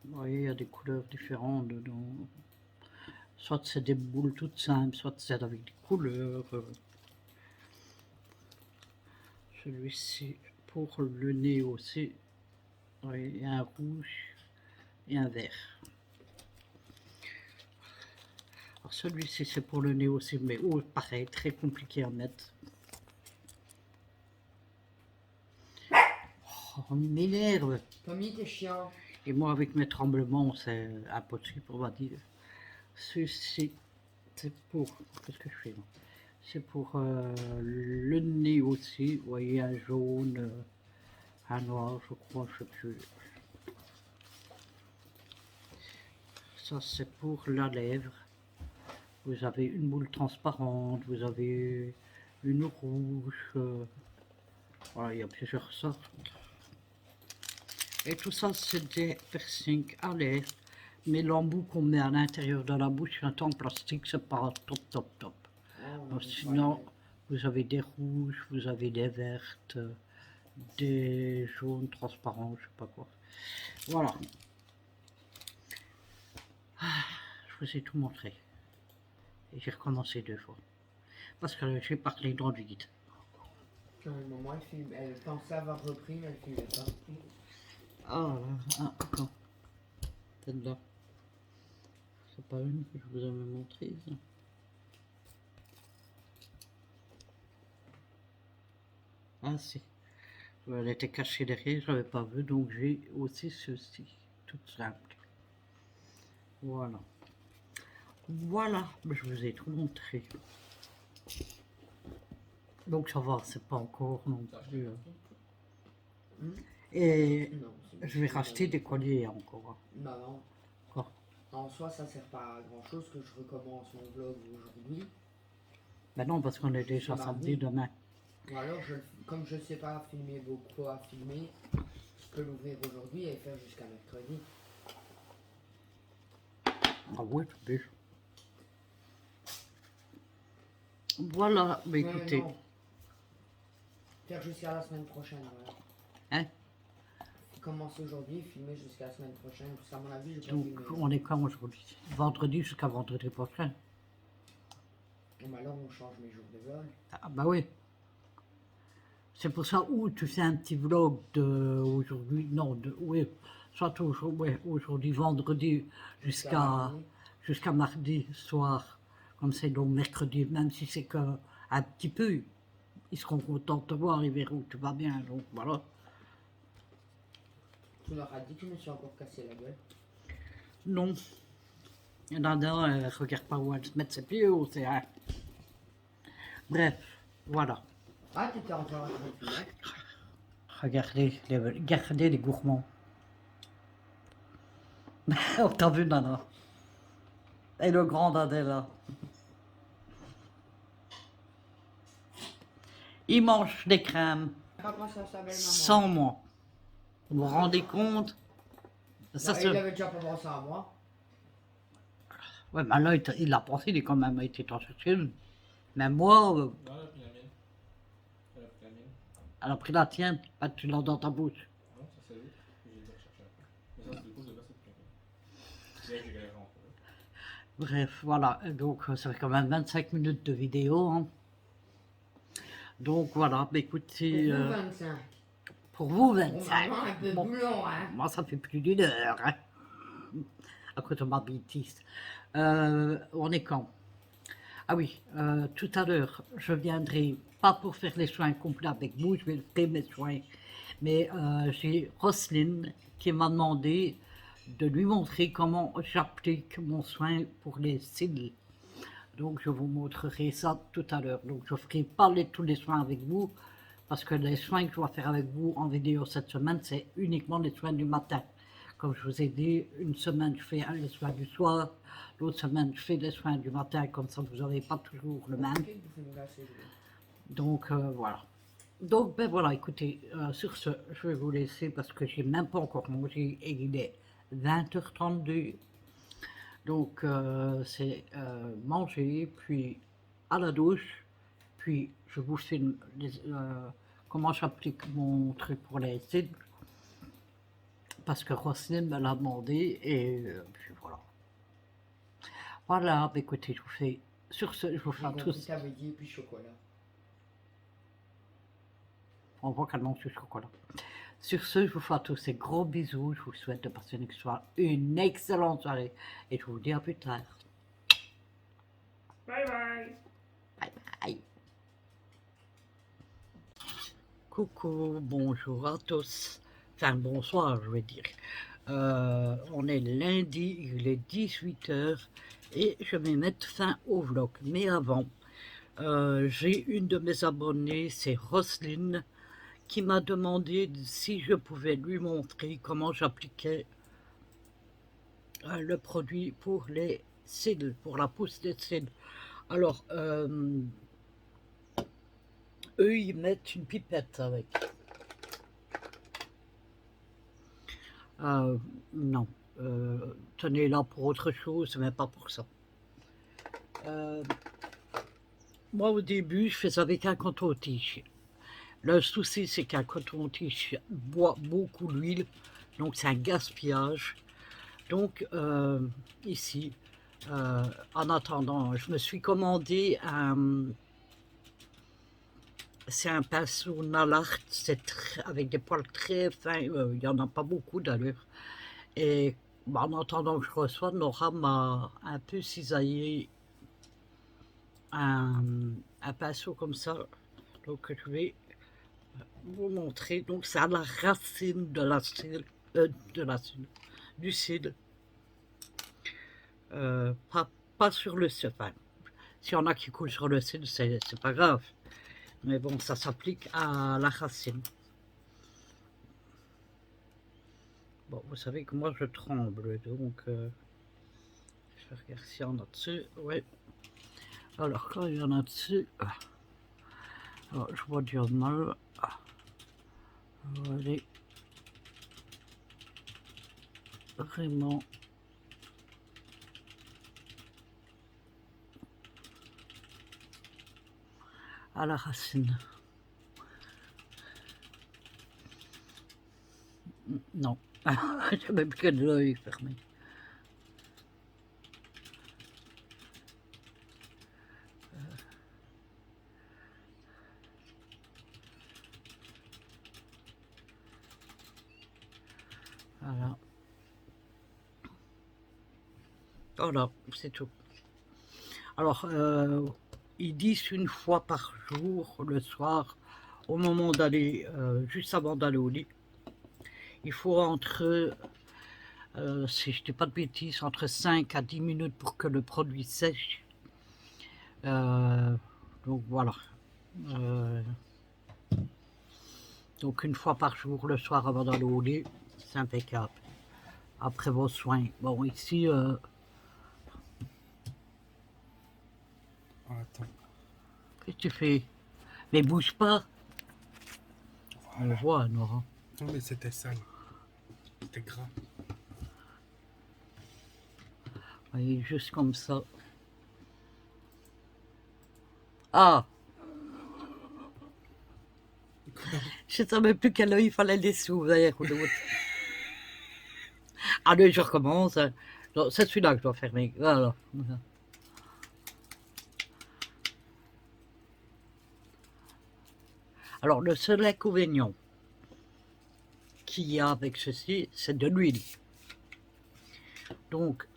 Vous voyez, il y a des couleurs différentes dedans. Soit c'est des boules toutes simples, soit c'est avec des couleurs. Celui-ci pour le nez aussi. Vous voyez, il y a un rouge et un vert. Alors celui-ci c'est pour le nez aussi, mais oh, pareil, très compliqué à mettre. Oh, on m'énerve. Tommy, t'es chiant. Et moi avec mes tremblements, c'est impossible, on va dire. Ceci, c'est pour... Qu'est-ce que je fais là? C'est pour le nez aussi. Vous voyez, un jaune, un noir, je crois, je sais plus. Ça, c'est pour la lèvre. Vous avez une boule transparente, vous avez une rouge. Voilà, il y a plusieurs sortes. Et tout ça, c'est des piercings à l'air. Mais l'embout qu'on met à l'intérieur de la bouche, un en plastique, c'est pas top. Bon, sinon, vous avez des rouges, vous avez des vertes, des jaunes transparents, je sais pas quoi. Voilà. Ah, je vous ai tout montré. Et j'ai recommencé 2 fois. Parce que j'ai parlé dans le vide. Moi, elle pensait avoir repris, mais elle filmait pas. Ah, attends. Celle-là. C'est pas une que je vous avais montrée, ça. Ah si. Elle était cachée derrière, je l'avais pas vu, donc j'ai aussi ceci. Toute simple. Voilà. Voilà, je vous ai tout montré. Donc ça va, c'est pas encore non plus. Et Non, je vais racheter des colliers encore. Bah non. Quoi? En soi, ça sert pas à grand chose que je recommence mon vlog aujourd'hui. Ben non, parce qu'on est déjà C'est samedi mardi. demain. Ou alors, comme je sais pas filmer beaucoup à filmer, je peux l'ouvrir aujourd'hui et faire jusqu'à mercredi. Ah ouais, tu peux. Voilà, mais Ouais, écoutez. non. Faire jusqu'à la semaine prochaine, voilà. Hein? Commencer aujourd'hui, filmer jusqu'à la semaine prochaine, parce qu'à mon avis, je vais pas Donc filmer. on est quand aujourd'hui? Vendredi jusqu'à vendredi prochain. Bon, bah alors, on change mes jours de vlog. Ah bah oui. C'est pour ça où tu fais un petit vlog de aujourd'hui, non, de, oui, soit aujourd'hui, ouais, aujourd'hui vendredi jusqu'à mardi soir, comme c'est donc mercredi, même si c'est qu'un petit peu, ils seront contents de te voir, ils verront que tu vas bien, donc voilà. Tu leur as dit que je me suis encore cassé la gueule. Non. Il y en a un, elle regarde pas où elle se met ses pieds, c'est un. Bref, voilà. Ah, tu étais encore en train de filmer. Regardez les gourmands. On t'a vu, Nana. Et le grand Adèle. Il mange des crèmes Pas pensé à sa belle maman. sans moi. Vous vous rendez compte? Ça, Bah, il avait déjà pas pensé à moi. ouais, mais là, il a pensé, il est quand même été t'en chercher une. Mais moi, Non, elle a pris la mienne. Elle a pris la mienne. elle a pris la tienne, ah, tu l'as dans ta bouche. Non, ça c'est l'autre. J'ai été rechercher après. Mais ça, du coup, de base, c'est pris la mienne. C'est là que j'ai galéré en fait. Bref, voilà, donc ça fait quand même 25 minutes de vidéo. Hein. Donc voilà, bah, écoutez, Pour vous, 25. pour vous Bon, 25. maman, un peu Bon, boulot, hein. moi ça fait plus d'une heure. Hein. À cause de ma bêtise. On est quand? Ah oui, tout à l'heure, je viendrai, pas pour faire les soins complets avec vous, je vais faire mes soins, mais j'ai Roselyne qui m'a demandé de lui montrer comment j'applique mon soin pour les cils. Donc je vous montrerai ça tout à l'heure. Donc je ne ferai pas tous les soins avec vous, parce que les soins que je dois faire avec vous en vidéo cette semaine, c'est uniquement les soins du matin. Comme je vous ai dit, une semaine je fais les soins du soir, l'autre semaine je fais les soins du matin, comme ça vous n'avez pas toujours le même. Donc voilà. Donc ben voilà, écoutez, sur ce, je vais vous laisser parce que j'ai même pas encore mangé et il est 20h32. Donc c'est manger, puis à la douche, puis je vous filme comment j'applique mon truc pour les cils. Parce que Roselyne me l'a demandé et puis voilà. Voilà, bah, écoutez, je vous fais sur ce, je vous fais à tous. Tu avais dit, puis chocolat. On voit qu'elle mange du chocolat. Sur ce, je vous fais à tous ces gros bisous. Je vous souhaite de passer une excellente soirée et je vous dis à plus tard. Bye bye. Bye bye. Coucou, bonjour à tous. Enfin, bonsoir, je vais dire. On est lundi, il est 18 h et je vais mettre fin au vlog. Mais avant, j'ai une de mes abonnées, c'est Roselyne, qui m'a demandé si je pouvais lui montrer comment j'appliquais le produit pour les cils, pour la pousse des cils. Alors, eux, ils mettent une pipette avec. Non, tenez là pour autre chose, mais pas pour ça. Moi, au début, je faisais avec un coton-tige. Le souci, c'est qu'un coton-tige boit beaucoup d'huile, donc c'est un gaspillage. Donc, ici, en attendant, je me suis commandé c'est un pinceau Nalart, c'est avec des poils très fins, il n'y en a pas beaucoup d'ailleurs. Et en attendant que je reçoive, Nora m'a un peu cisaillé un pinceau comme ça. Donc je vais vous montrer. Donc c'est à la racine de la cils, du cil. Pas sur le cil. Enfin, s'il y en a qui coulent sur le cil, c'est pas grave. Mais bon, ça s'applique à la racine. Bon, vous savez que moi je tremble, donc je vais regarder s'il y en a dessus. Ouais. Alors quand il y en a dessus, alors, je vois dire mal. On va aller vraiment à la racine. Non, j'ai même que de l'œil fermé. Voilà. Voilà, c'est tout. Alors, ils disent une fois par jour, le soir, au moment d'aller, juste avant d'aller au lit, il faut si je ne dis pas de bêtises, entre 5 à 10 minutes pour que le produit sèche. Donc voilà. Donc une fois par jour, le soir avant d'aller au lit, c'est impeccable. Après vos soins. Bon, ici... Attends. Qu'est-ce que tu fais? Mais bouge pas. Voilà. On voit, Nora. Non, mais c'était sale. C'était gras. Oui, juste comme ça. Ah! Je ne savais plus quel œil il fallait laisser ouvert ou l'autre. Allez, je recommence. C'est celui-là que je dois fermer. Voilà. Alors, le seul inconvénient qu'il y a avec ceci, c'est de l'huile. Donc,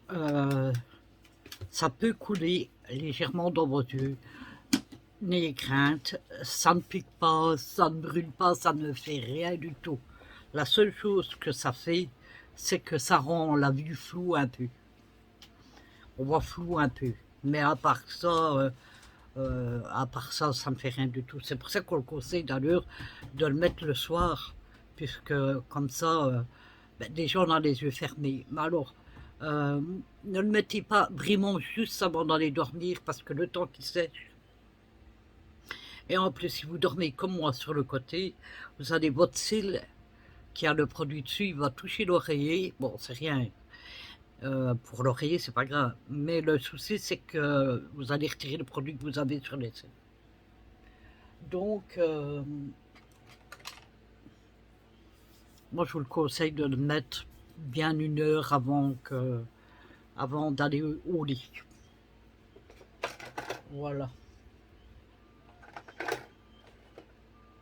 ça peut couler légèrement dans vos yeux. N'ayez crainte, ça ne pique pas, ça ne brûle pas, ça ne fait rien du tout. La seule chose que ça fait, c'est que ça rend la vue floue un peu. On voit flou un peu. Mais à part ça, ça ne fait rien du tout. C'est pour ça qu'on le conseille d'ailleurs de le mettre le soir, puisque comme ça, déjà on a les yeux fermés. Mais alors, ne le mettez pas vraiment juste avant d'aller dormir, parce que le temps qu'il sèche. Et en plus, si vous dormez comme moi sur le côté, vous avez votre cil qui a le produit dessus, il va toucher l'oreiller. Bon, c'est rien. Pour l'oreiller, c'est pas grave. Mais le souci, c'est que vous allez retirer le produit que vous avez sur les cils. Donc, moi, je vous le conseille de le mettre bien 1 heure avant d'aller au lit. Voilà.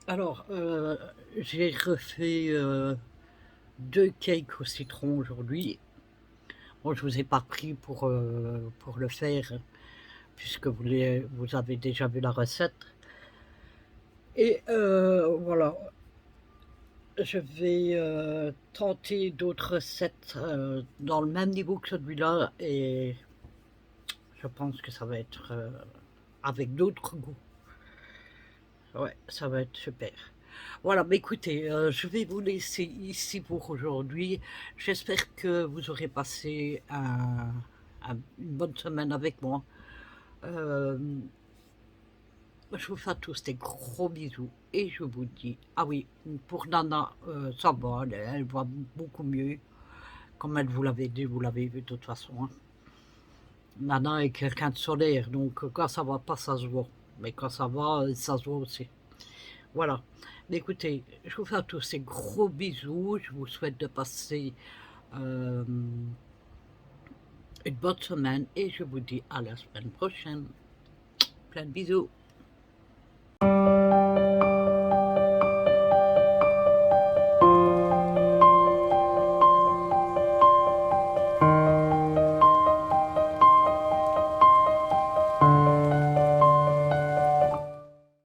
Alors, j'ai refait 2 cakes au citron aujourd'hui. Bon, je vous ai pas pris pour le faire, puisque vous avez déjà vu la recette. Et voilà, je vais tenter d'autres recettes dans le même niveau que celui-là, et je pense que ça va être avec d'autres goûts. Ouais, ça va être super. Voilà, mais écoutez, je vais vous laisser ici pour aujourd'hui. J'espère que vous aurez passé une bonne semaine avec moi. Je vous fais à tous des gros bisous et je vous dis, ah oui, pour Nana, ça va, elle va beaucoup mieux. Comme elle vous l'avait dit, vous l'avez vu de toute façon. Hein. Nana est quelqu'un de solaire, donc quand ça va pas, ça se voit. Mais quand ça va, ça se voit aussi. Voilà. Mais écoutez, je vous fais à tous des gros bisous. Je vous souhaite de passer une bonne semaine et je vous dis à la semaine prochaine. Plein de bisous.